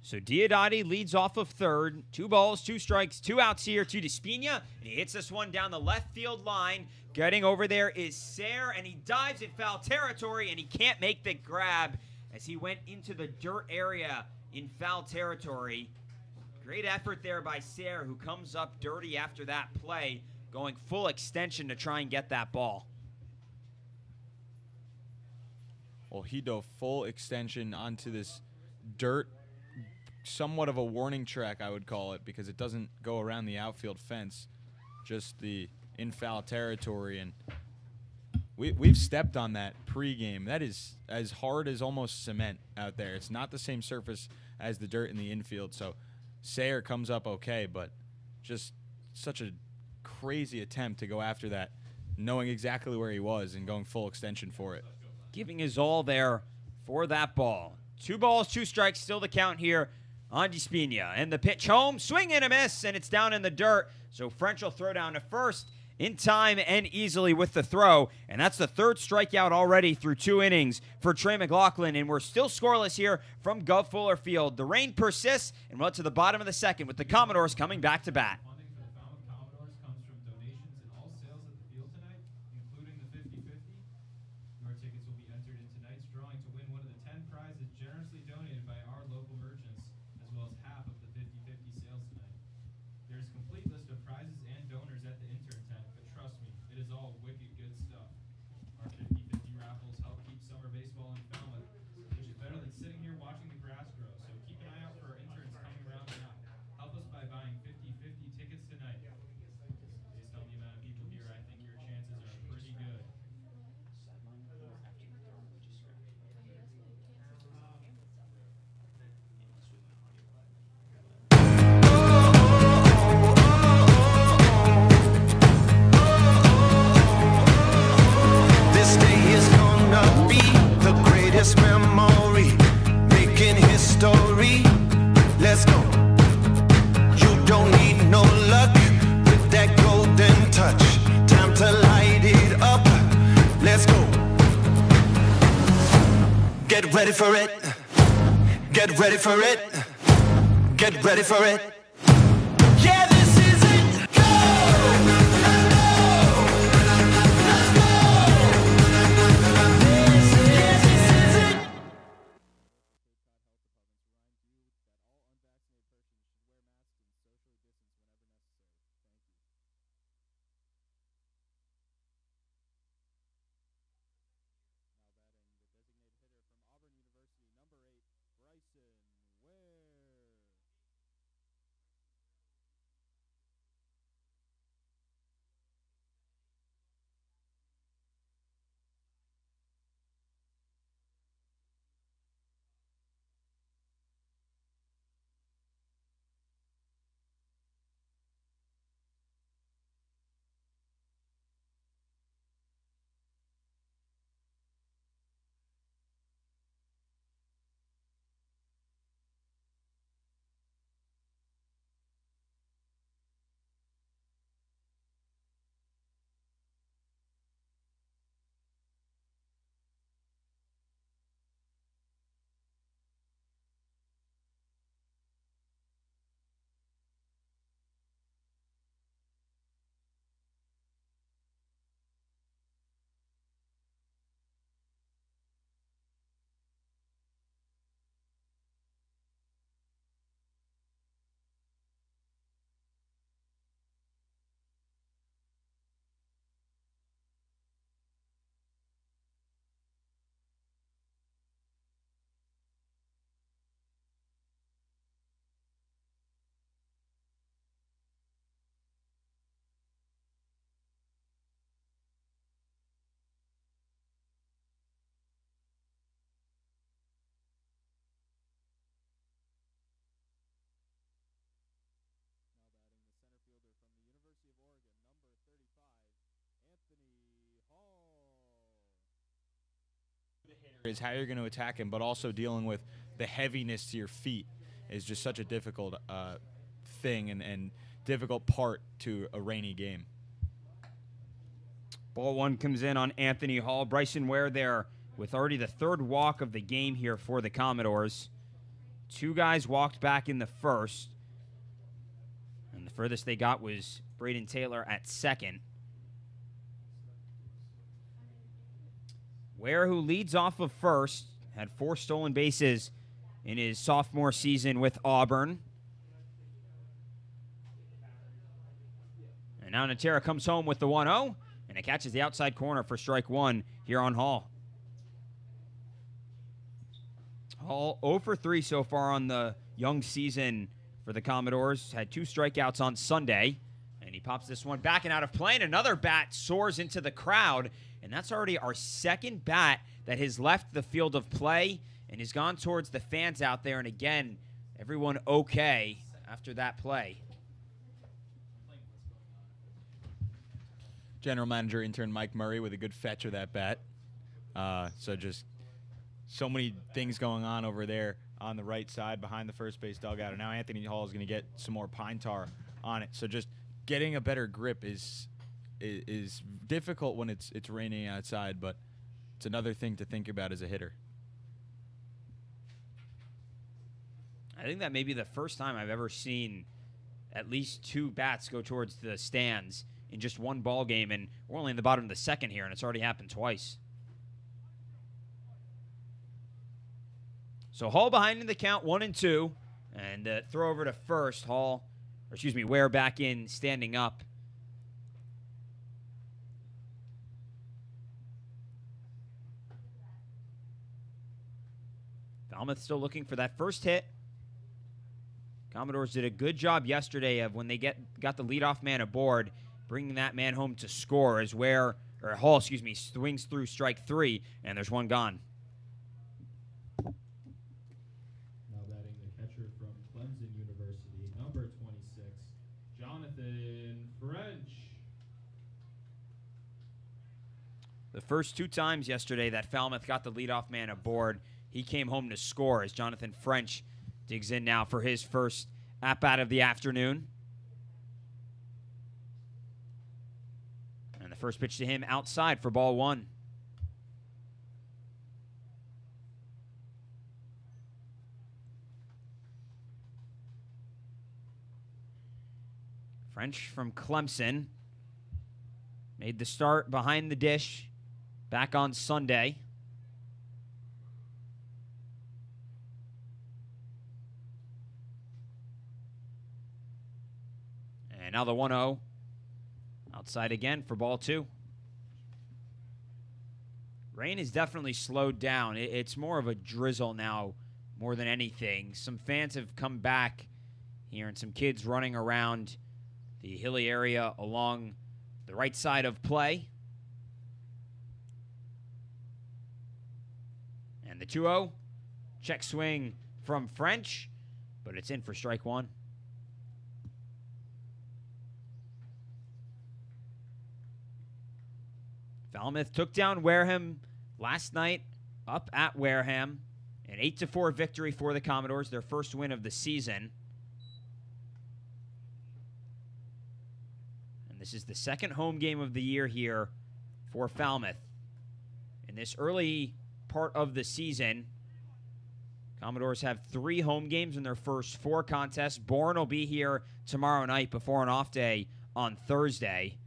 S1: So Diodati leads off of third. 2 balls, 2 strikes, 2 outs here to Despina. And he hits this one down the left field line. Getting over there is Sayre, and he dives in foul territory, and he can't make the grab as he went into the dirt area in foul territory. Great effort there by Sayre, who comes up dirty after that play, going full extension to try and get that ball.
S2: Well, he dove full extension onto this dirt, somewhat of a warning track, I would call it, because it doesn't go around the outfield fence, just the in foul territory. And we've stepped on that pregame. That is as hard as almost cement out there. It's not the same surface as the dirt in the infield. So Sayre comes up okay, but just such a crazy attempt to go after that, knowing exactly where he was and going full extension for it.
S1: Giving his all there for that ball. 2 balls, 2 strikes, still the count here on Despina. And the pitch home, swing and a miss, and it's down in the dirt. So French will throw down to first in time and easily with the throw. And that's the 3rd strikeout already through 2 innings for Trey McLaughlin. And we're still scoreless here from Gov Fuller Field. The rain persists, and we're to the bottom of the 2nd with the Commodores coming back to bat.
S3: Funding for the Falmouth Commodores comes from donations and all sales at the field tonight, including the 50-50. Your tickets will be entered in tonight's drawing to win one of the 10 prizes generously donated by our local merchants, as well as half of the 50-50 sales tonight. There is a complete list of prizes and donors at the intern tent, but trust me, it is all wicked good stuff. Our 50-50 raffles help keep summer baseball in Falmouth, which is better than sitting here watching the grass grow. So keep an eye out for our interns coming around now. Help us by buying 50-50 tickets tonight. Based on the amount of people here, I think your chances are pretty good.
S15: This day is gonna be the greatest memory, making history. Let's go. You don't need no luck with that golden touch. Time to light it up. Let's go. Get ready for it. Get ready for it. Get ready for it. Yeah, this is it. Go!
S2: is how you're going to attack him, but also dealing with the heaviness to your feet is just such a difficult thing and difficult part to a rainy game.
S1: Ball one comes in on Anthony Hall. Bryson Ware there with already the third walk of the game here for the Commodores. 2 guys walked back in the first. And the furthest they got was Braden Taylor at second. Ware, who leads off of first, had 4 stolen bases in his sophomore season with Auburn. And now Natera comes home with the 1-0, and it catches the outside corner for strike 1 here on Hall. Hall 0 for 3 so far on the young season for the Commodores. Had 2 strikeouts on Sunday, and he pops this one back and out of play, and another bat soars into the crowd, and that's already our second bat that has left the field of play and has gone towards the fans out there. And again, everyone okay after that play.
S2: General manager intern Mike Murray with a good fetch of that bat. So just so many things going on over there on the right side behind the first base dugout. And now Anthony Hall is going to get some more pine tar on it. So just getting a better grip is difficult when it's raining outside, but it's another thing to think about as a hitter.
S1: I think that may be the first time I've ever seen at least 2 bats go towards the stands in just one ball game, and we're only in the bottom of the second here, and it's already happened twice. So Hall behind in the count, 1-2, and throw over to first. Ware back in, standing up. Falmouth still looking for that first hit. Commodores did a good job yesterday of when they got the leadoff man aboard, bringing that man home to score as Hall swings through strike 3, and there's one gone.
S3: Now batting the catcher from Clemson University, number 26, Jonathan French.
S1: The first 2 times yesterday that Falmouth got the leadoff man aboard, he came home to score as Jonathan French digs in now for his first at-bat of the afternoon. And the first pitch to him outside for ball 1. French from Clemson made the start behind the dish back on Sunday. And now the 1-0 outside again for ball 2. Rain has definitely slowed down. It's more of a drizzle now more than anything. Some fans have come back here and some kids running around the hilly area along the right side of play. And the 2-0, check swing from French, but it's in for strike 1. Falmouth took down Wareham last night up at Wareham. An 8-4 victory for the Commodores, their first win of the season. And this is the second home game of the year here for Falmouth. In this early part of the season, Commodores have 3 home games in their first 4 contests. Bourne will be here tomorrow night before an off day on Thursday.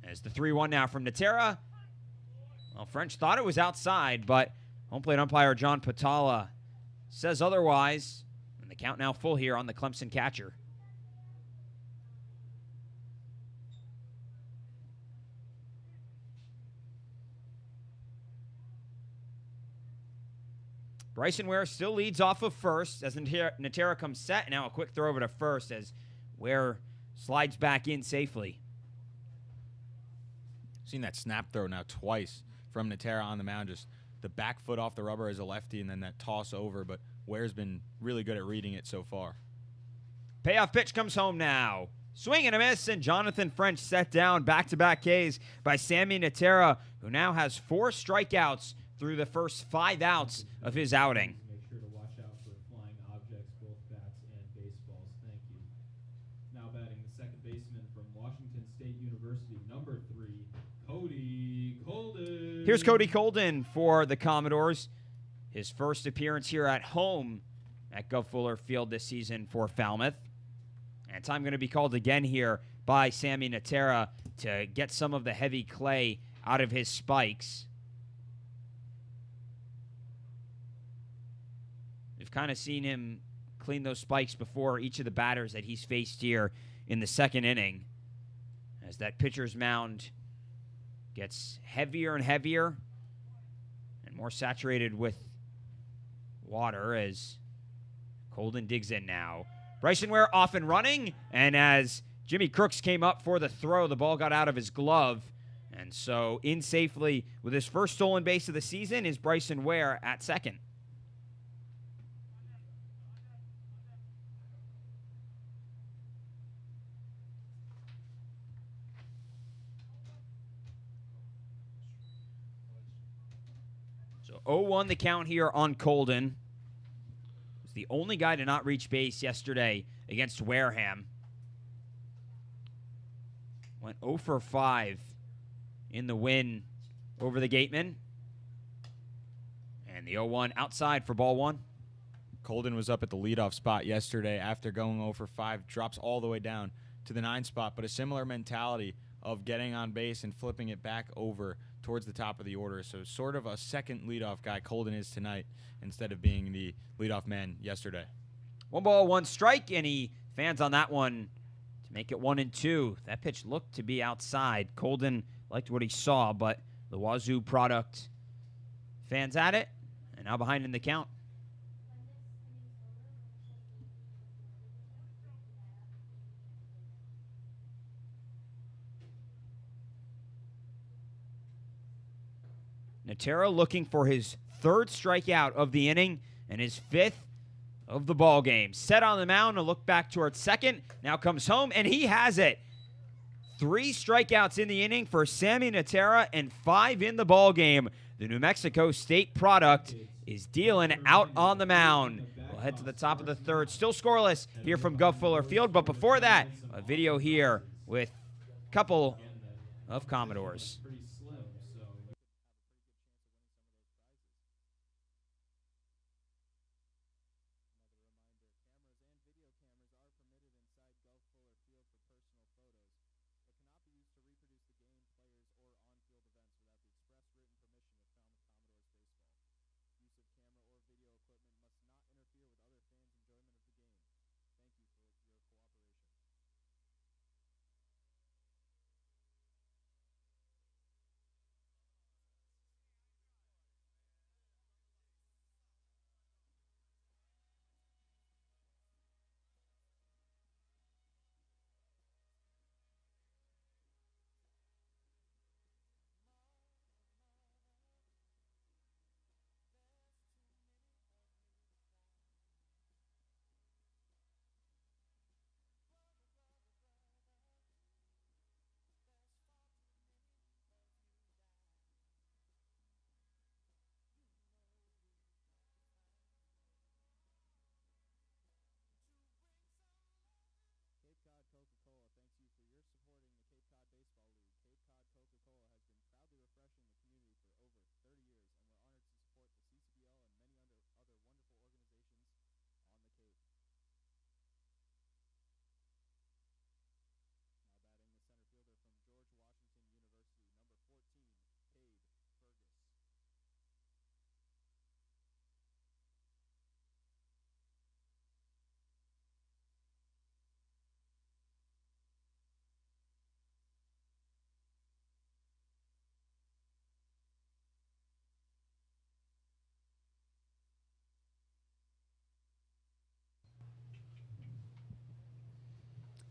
S1: As the 3-1 now from Natera. Well, French thought it was outside, but home plate umpire John Patala says otherwise. And the count now full here on the Clemson catcher. Bryson Ware still leads off of first as Natera comes set. Now a quick throw over to first as Ware slides back in safely.
S2: Seen that snap throw now twice from Natera on the mound. Just the back foot off the rubber as a lefty and then that toss over. But Ware's been really good at reading it so far.
S1: Payoff pitch comes home now. Swing and a miss, and Jonathan French set down. Back-to-back Ks by Sammy Natera, who now has 4 strikeouts through the first 5 outs of his outing.
S3: Make sure to watch out for flying objects, both bats and baseballs. Thank you. Now batting the second baseman from Washington State University, number 3, Cody Colden.
S1: Here's Cody Colden for the Commodores. His first appearance here at home at Gov Fuller Field this season for Falmouth. And time going to be called again here by Sammy Natera to get some of the heavy clay out of his spikes. We've kind of seen him clean those spikes before each of the batters that he's faced here in the second inning. As that pitcher's mound gets heavier and heavier and more saturated with water as Colden digs in now. Bryson Ware off and running, and as Jimmy Crooks came up for the throw, the ball got out of his glove. And so in safely with his first stolen base of the season is Bryson Ware at second. So 0-1 the count here on Colden. He's the only guy to not reach base yesterday against Wareham. Went 0 for 5 in the win over the Gatemen. And the 0-1 outside for ball 1.
S2: Colden was up at the leadoff spot yesterday after going 0 for 5, drops all the way down to the 9 spot, but a similar mentality of getting on base and flipping it back over towards the top of the order. So sort of a second leadoff guy Colden is tonight instead of being the leadoff man yesterday.
S1: 1 ball, 1 strike, and he fans on that one to make it 1-2. That pitch looked to be outside. Colden liked what he saw, but the Wazoo product fans at it, and now behind in the count. Natera looking for his 3rd strikeout of the inning and his 5th of the ball game. Set on the mound, a look back towards second. Now comes home, and he has it. 3 strikeouts in the inning for Sammy Natera and 5 in the ball game. The New Mexico State product is dealing out on the mound. We'll head to the top of the 3rd. Still scoreless here from Gov Fuller Field, but before that, a video here with a couple of Commodores.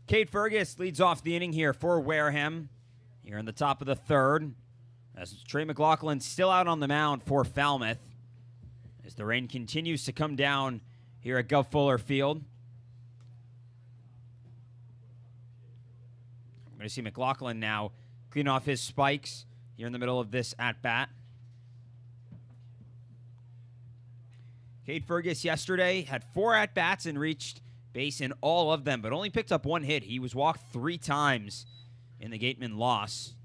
S1: Cade Fergus leads off the inning here for Wareham here in the top of the 3rd. As Trey McLaughlin still out on the mound for Falmouth as the rain continues to come down here at Gov Fuller Field. I'm going to see McLaughlin now clean off his spikes here in the middle of this at-bat. Cade Fergus yesterday had 4 at-bats and reached base in all of them, but only picked up 1 hit. He was walked 3 times in the Gatemen loss.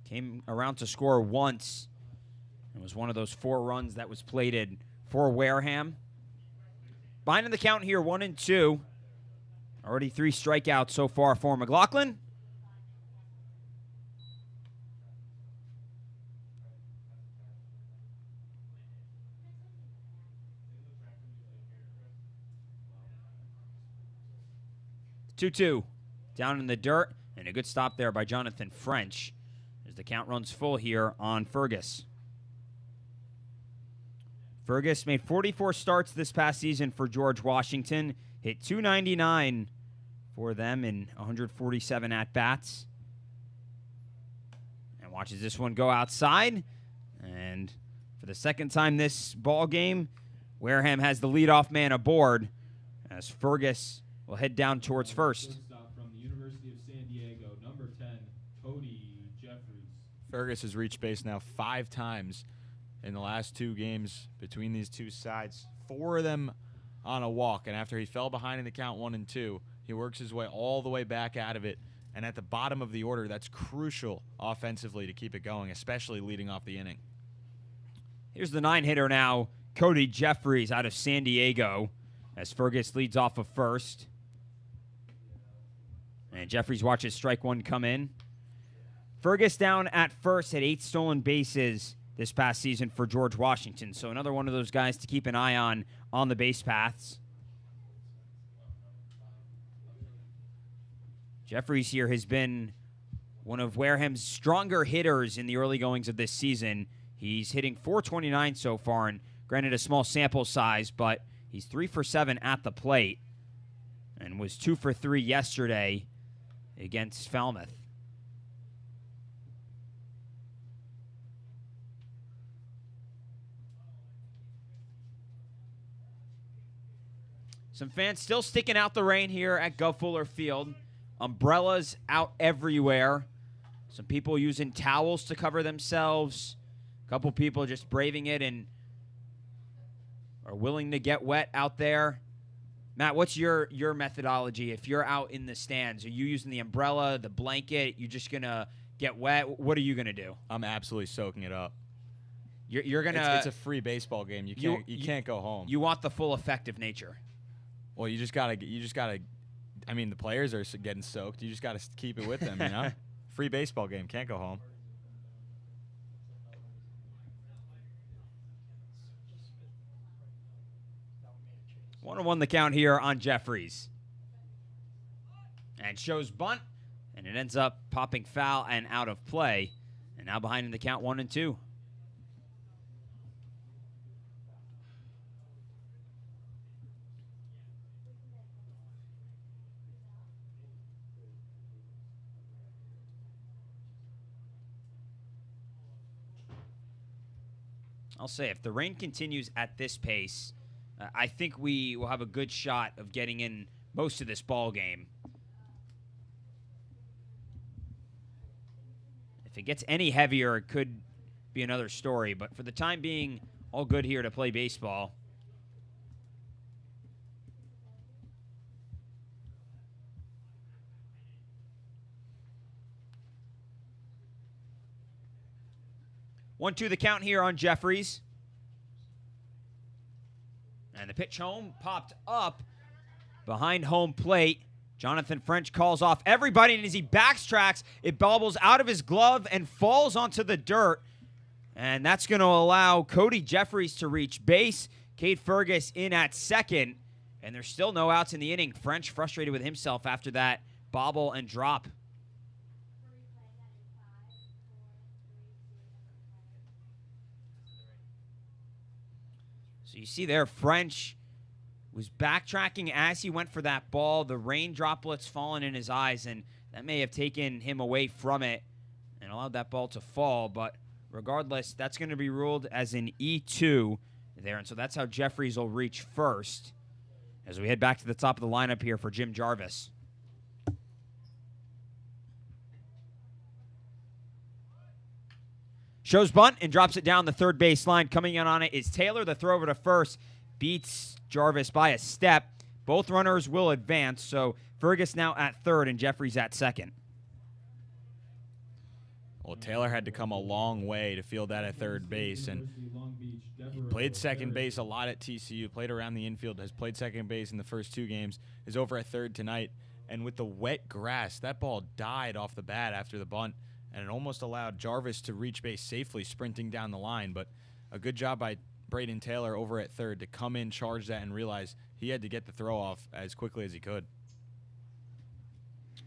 S1: Came around to score once. It was one of those 4 runs that was plated for Wareham. Behind in the count here, 1-2. Already 3 strikeouts so far for McLaughlin. Two down in the dirt, and a good stop there by Jonathan French as the count runs full here on Fergus. Fergus made 44 starts this past season for George Washington, hit .299 for them in 147 at-bats. And watches this one go outside, and for the second time this ball game, Wareham has the leadoff man aboard as Fergus will head down towards first.
S3: Stop from the University of San Diego, number 10, Cody Jeffries.
S2: Fergus has reached base now 5 times in the last 2 games between these 2 sides. 4 of them on a walk, and after he fell behind in the count 1-2, he works his way all the way back out of it. And at the bottom of the order, that's crucial offensively to keep it going, especially leading off the inning.
S1: Here's the 9-hitter now, Cody Jeffries out of San Diego, as Fergus leads off of first. And Jeffries watches strike 1 come in. Fergus down at first had 8 stolen bases this past season for George Washington. So another one of those guys to keep an eye on the base paths. Jeffries here has been one of Wareham's stronger hitters in the early goings of this season. He's hitting .429 so far, and granted a small sample size, but he's 3 for 7 at the plate and was 2 for 3 yesterday against Falmouth. Some fans still sticking out the rain here at Gov Fuller Field. Umbrellas out everywhere. Some people using towels to cover themselves. A couple people just braving it and are willing to get wet out there. Matt, what's your methodology? If you're out in the stands, are you using the umbrella, the blanket? You just going to get wet? What are you going to do?
S2: I'm absolutely soaking it up.
S1: You're going to...
S2: It's a free baseball game. You can't go home.
S1: You want the full effect of nature.
S2: Well, you just gotta. I mean, the players are getting soaked. You just gotta keep it with them, you know. Free baseball game. Can't go home.
S1: One the count here on Jeffries, and shows bunt, and it ends up popping foul and out of play, and now behind in the count 1-2. I'll say, if the rain continues at this pace, I think we will have a good shot of getting in most of this ball game. If it gets any heavier, it could be another story. But for the time being, all good here to play baseball. One-two the count here on Jeffries. And the pitch home popped up behind home plate. Jonathan French calls off everybody, and as he backtracks, it bobbles out of his glove and falls onto the dirt. And that's going to allow Cody Jeffries to reach base. Cade Fergus in at second. And there's still no outs in the inning. French frustrated with himself after that bobble and drop. So you see there, French was backtracking as he went for that ball. The rain droplets falling in his eyes, and that may have taken him away from it and allowed that ball to fall. But regardless, that's going to be ruled as an E2 there. And so that's how Jeffries will reach first as we head back to the top of the lineup here for Jim Jarvis. Shows bunt and drops it down the third base line. Coming in on it is Taylor. The throw over to first beats Jarvis by a step. Both runners will advance, so Fergus now at third and Jeffries at second.
S2: Well, Taylor had to come a long way to field that at third base, and he played second base a lot at TCU, played around the infield, has played second base in the first 2 games, is over at third tonight, and with the wet grass, that ball died off the bat after the bunt, and it almost allowed Jarvis to reach base safely sprinting down the line, but a good job by Braden Taylor over at third to come in, charge that, and realize he had to get the throw off as quickly as he could.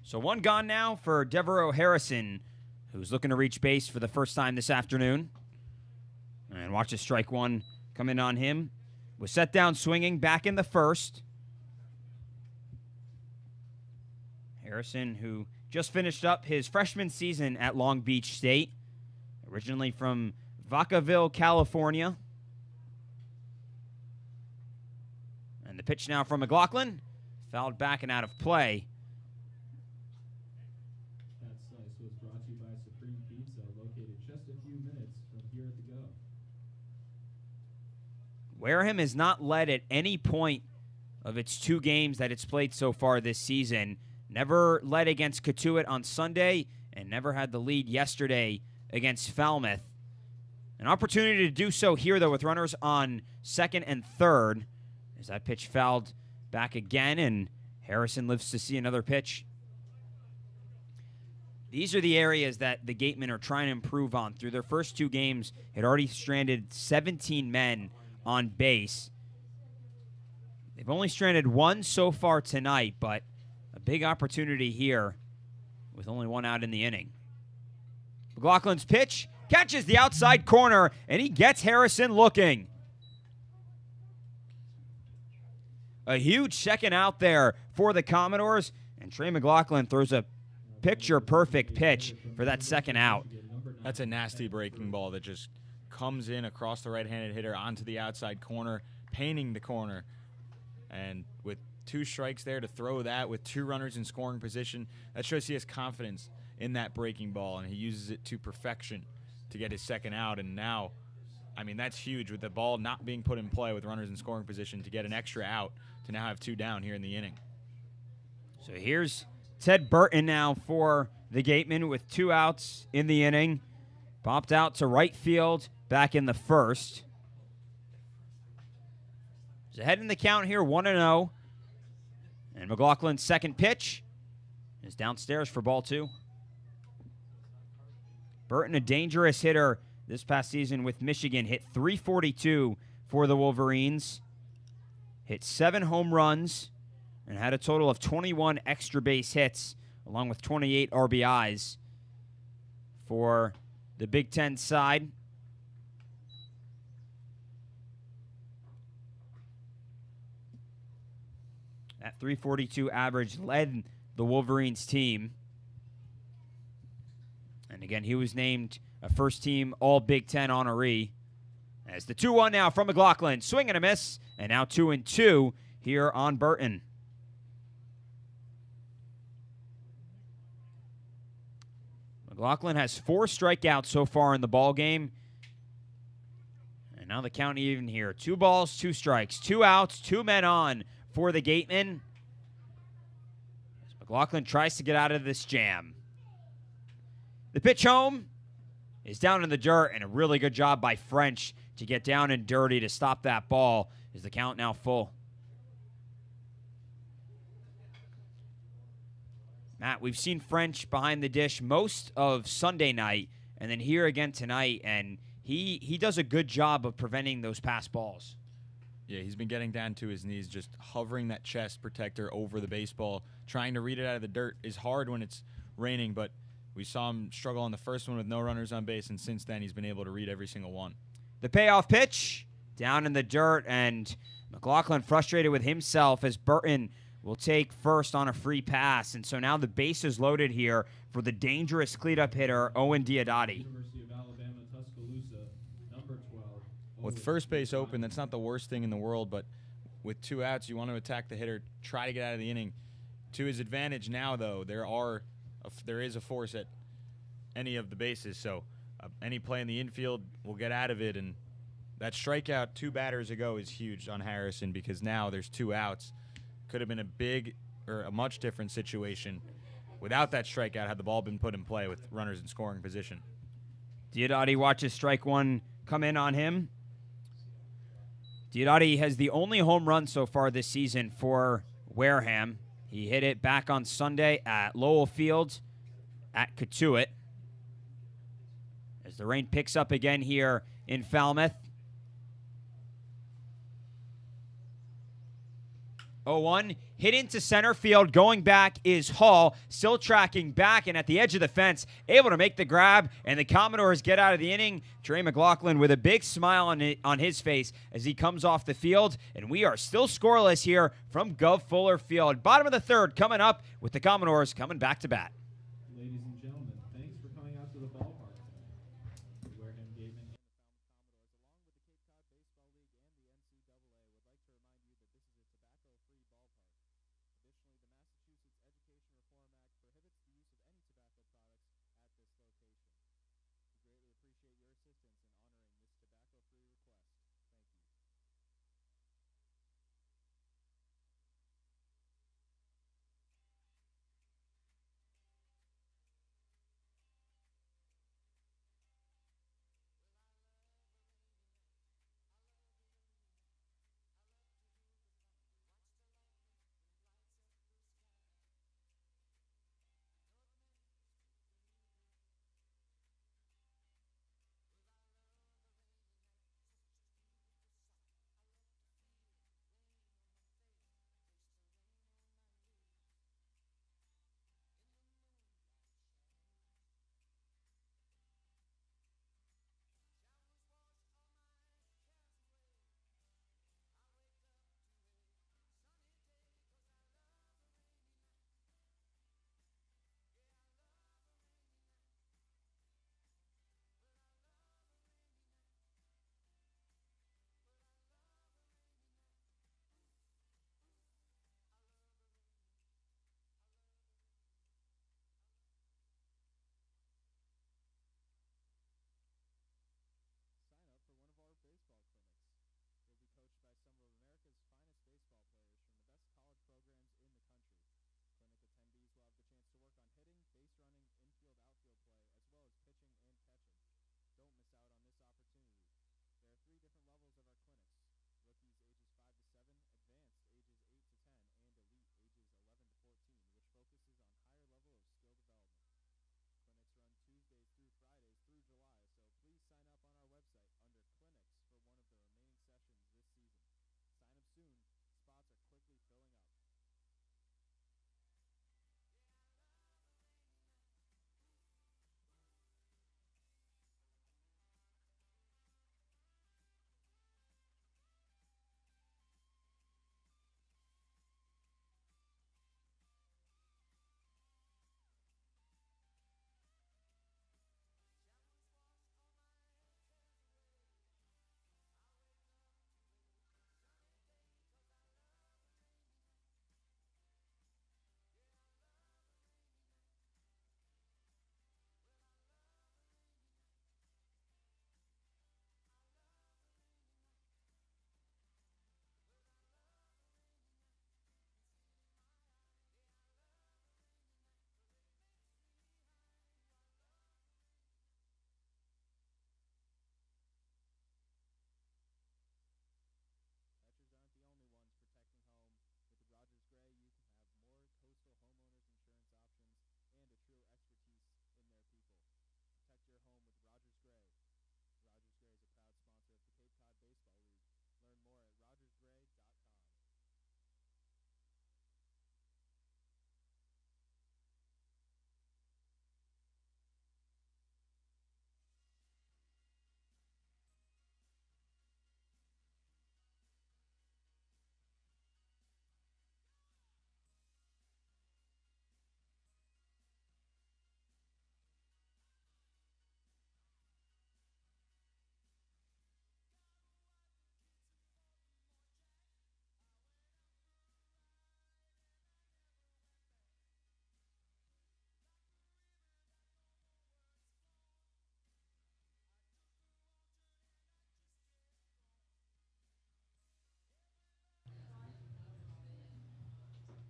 S1: So 1 gone now for Devereaux Harrison, who's looking to reach base for the first time this afternoon. And watch the strike 1 come in on him. Was set down swinging back in the first. Harrison, who just finished up his freshman season at Long Beach State, originally from Vacaville, California. And the pitch now from McLaughlin, fouled back and out of play.
S3: That slice was brought to you by Supreme Pizza, located just a few minutes from here at the Go.
S1: Wareham has not led at any point of its 2 games that it's played so far this season. Never led against Catuit on Sunday and never had the lead yesterday against Falmouth. An opportunity to do so here, though, with runners on second and third. As that pitch fouled back again, and Harrison lives to see another pitch. These are the areas that the Gatemen are trying to improve on. Through their first 2 games, it already stranded 17 men on base. They've only stranded 1 so far tonight, but a big opportunity here with only 1 out in the inning. McLaughlin's pitch catches the outside corner, and he gets Harrison looking. A huge second out there for the Commodores, and Trey McLaughlin throws a picture-perfect pitch for that second out.
S2: That's a nasty breaking ball that just comes in across the right-handed hitter onto the outside corner, painting the corner. And with 2 strikes there to throw that with 2 runners in scoring position, that shows he has confidence in that breaking ball, and he uses it to perfection to get his second out. And now, I mean, that's huge with the ball not being put in play with runners in scoring position to get an extra out to now have 2 down here in the inning.
S1: So here's Ted Burton now for the Gatemen with 2 outs in the inning. Popped out to right field back in the first. He's ahead in the count here, 1-0. And McLaughlin's second pitch is downstairs for ball 2. Burton, a dangerous hitter this past season with Michigan, hit .342 for the Wolverines. Hit 7 home runs and had a total of 21 extra base hits, along with 28 RBIs for the Big Ten side. That .342 average led the Wolverines team. And again, he was named a first-team All-Big Ten honoree. As the 2-1 now from McLaughlin. Swing and a miss, and now 2-2 here on Burton. McLaughlin has 4 strikeouts so far in the ball game. And now the count even here. 2 balls, 2 strikes, 2 outs, 2 men on for the Gatemen. As McLaughlin tries to get out of this jam. The pitch home is down in the dirt, and a really good job by French to get down and dirty to stop that ball. Is the count now full? Matt, we've seen French behind the dish most of Sunday night, and then here again tonight, and he does a good job of preventing those pass balls.
S2: Yeah, he's been getting down to his knees, just hovering that chest protector over the baseball. Trying to read it out of the dirt is hard when it's raining, but we saw him struggle on the first one with no runners on base, and since then he's been able to read every single one.
S1: The payoff pitch down in the dirt, and McLaughlin frustrated with himself as Burton will take first on a free pass. And so now the base is loaded here for the dangerous cleat-up hitter, Owen Diodati.
S3: University of Alabama, Tuscaloosa, number 12.
S2: With first base open, that's not the worst thing in the world, but with 2 outs, you want to attack the hitter, try to get out of the inning. To his advantage now, though, there is a force at any of the bases, so Any play in the infield will get out of it, and that strikeout 2 batters ago is huge on Harrison because now there's 2 outs. Could have been a big or a much different situation without that strikeout had the ball been put in play with runners in scoring position.
S1: Diodati watches strike 1 come in on him. Diodati has the only home run so far this season for Wareham. He hit it back on Sunday at Lowell Field at Katuitt. As the rain picks up again here in Falmouth. 0-1, hit into center field. Going back is Hall, still tracking back and at the edge of the fence, able to make the grab, and the Commodores get out of the inning. Trey McLaughlin with a big smile on his face as he comes off the field, and we are still scoreless here from Gov Fuller Field. Bottom of the 3rd coming up with the Commodores coming back to bat.
S3: Ladies and gentlemen, thanks for coming out to the ballpark tonight. The Wareham Gatemen and the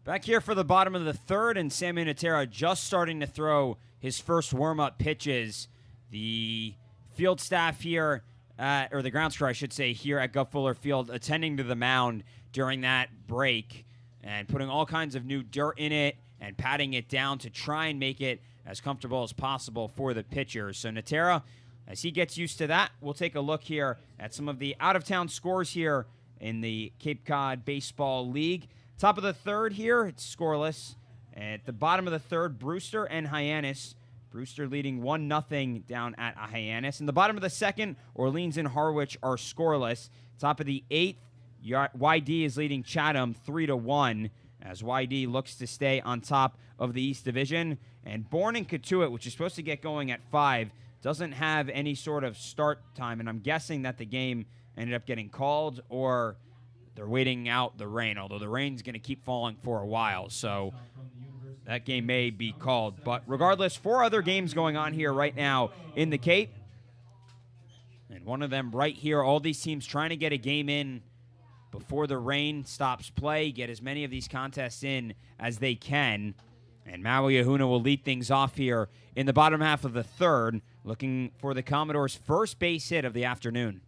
S1: Back here for the bottom of the third, and Sammy Natera just starting to throw his first warm-up pitches. The field staff here, or the grounds crew, I should say, here at Gov Fuller Field, attending to the mound during that break and putting all kinds of new dirt in it and patting it down to try and make it as comfortable as possible for the pitchers. So Natera, as he gets used to that, we'll take a look here at some of the out-of-town scores here in the Cape Cod Baseball League. Top of the third here, it's scoreless. At the bottom of the third, Brewster and Hyannis. Brewster leading 1-0 down at Hyannis. In the bottom of the second, Orleans and Harwich are scoreless. Top of the eighth, YD is leading Chatham 3-1 as YD looks to stay on top of the East Division. And Bourne and Katuitt, which is supposed to get going at 5, doesn't have any sort of start time. And I'm guessing that the game ended up getting called, or they're waiting out the rain, although the rain's going to keep falling for a while. So that game may be called. But regardless, 4 other games going on here right now in the Cape. And one of them right here, all these teams trying to get a game in before the rain stops play, get as many of these contests in as they can. And Maui Ahuna will lead things off here in the bottom half of the third, looking for the Commodores' first base hit of the afternoon.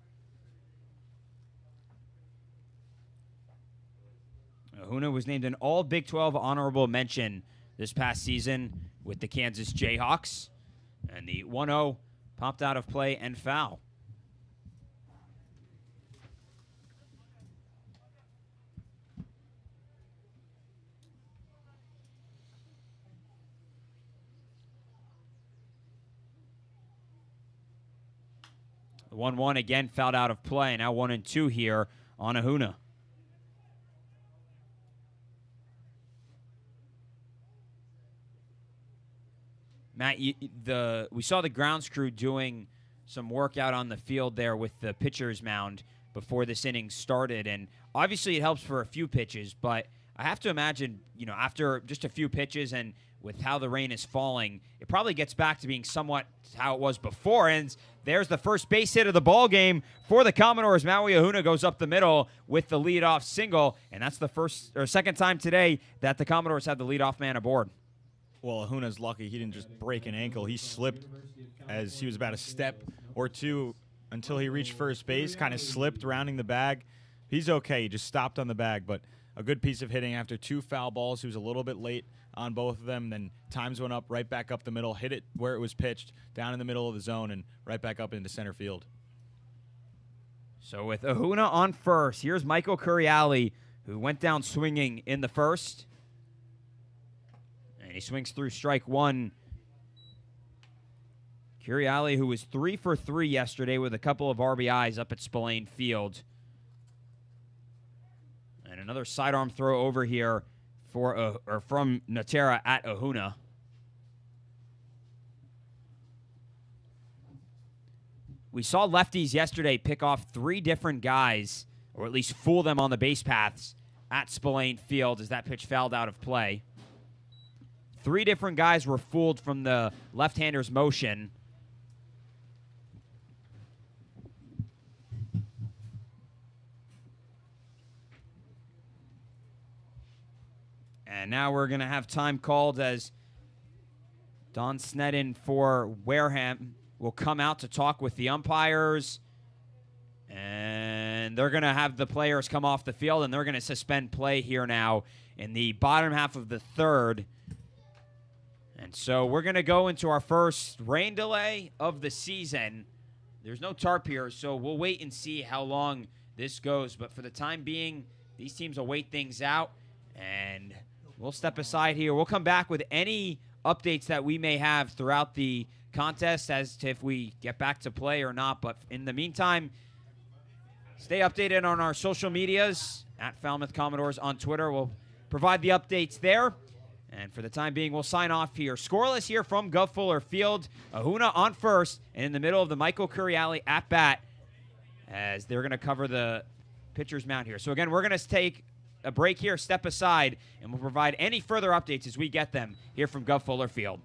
S1: Ahuna was named an all Big 12 honorable mention this past season with the Kansas Jayhawks. And the 1-0 popped out of play and foul. The 1-1 again fouled out of play. Now 1-2 here on Ahuna. Matt, we saw the grounds crew doing some work out on the field there with the pitcher's mound before this inning started, and obviously it helps for a few pitches, but I have to imagine, after just a few pitches and with how the rain is falling, it probably gets back to being somewhat how it was before. And there's the first base hit of the ball game for the Commodores. Maui Ahuna goes up the middle with the leadoff single, and that's the second time today that the Commodores had the leadoff man aboard.
S2: Well, Ahuna's lucky he didn't just break an ankle. He slipped as he was about a step or two until he reached first base, kind of slipped rounding the bag. He's okay. He just stopped on the bag, but a good piece of hitting after 2 foul balls. He was a little bit late on both of them. Then times went up, right back up the middle, hit it where it was pitched, down in the middle of the zone, and right back up into center field.
S1: So with Ahuna on first, here's Michael Curiali, who went down swinging in the first. He swings through strike one. Curiali, who was 3 for 3 yesterday with a couple of RBIs up at Spillane Field. And another sidearm throw over here from Natera at Ahuna. We saw lefties yesterday pick off 3 different guys, or at least fool them on the base paths at Spillane Field as that pitch fouled out of play. 3 different guys were fooled from the left-hander's motion. And now we're going to have time called as Don Sneddon for Wareham will come out to talk with the umpires. And they're going to have the players come off the field, and they're going to suspend play here now in the bottom half of the third. And so we're going to go into our first rain delay of the season. There's no tarp here, so we'll wait and see how long this goes. But for the time being, these teams will wait things out, and we'll step aside here. We'll come back with any updates that we may have throughout the contest as to if we get back to play or not. But in the meantime, stay updated on our social medias, at Falmouth Commodores on Twitter. We'll provide the updates there. And for the time being, we'll sign off here. Scoreless here from Gov Fuller Field. Ahuna on first, and in the middle of the Michael Curiali at bat as they're going to cover the pitcher's mound here. So again, we're going to take a break here, step aside, and we'll provide any further updates as we get them here from Gov Fuller Field.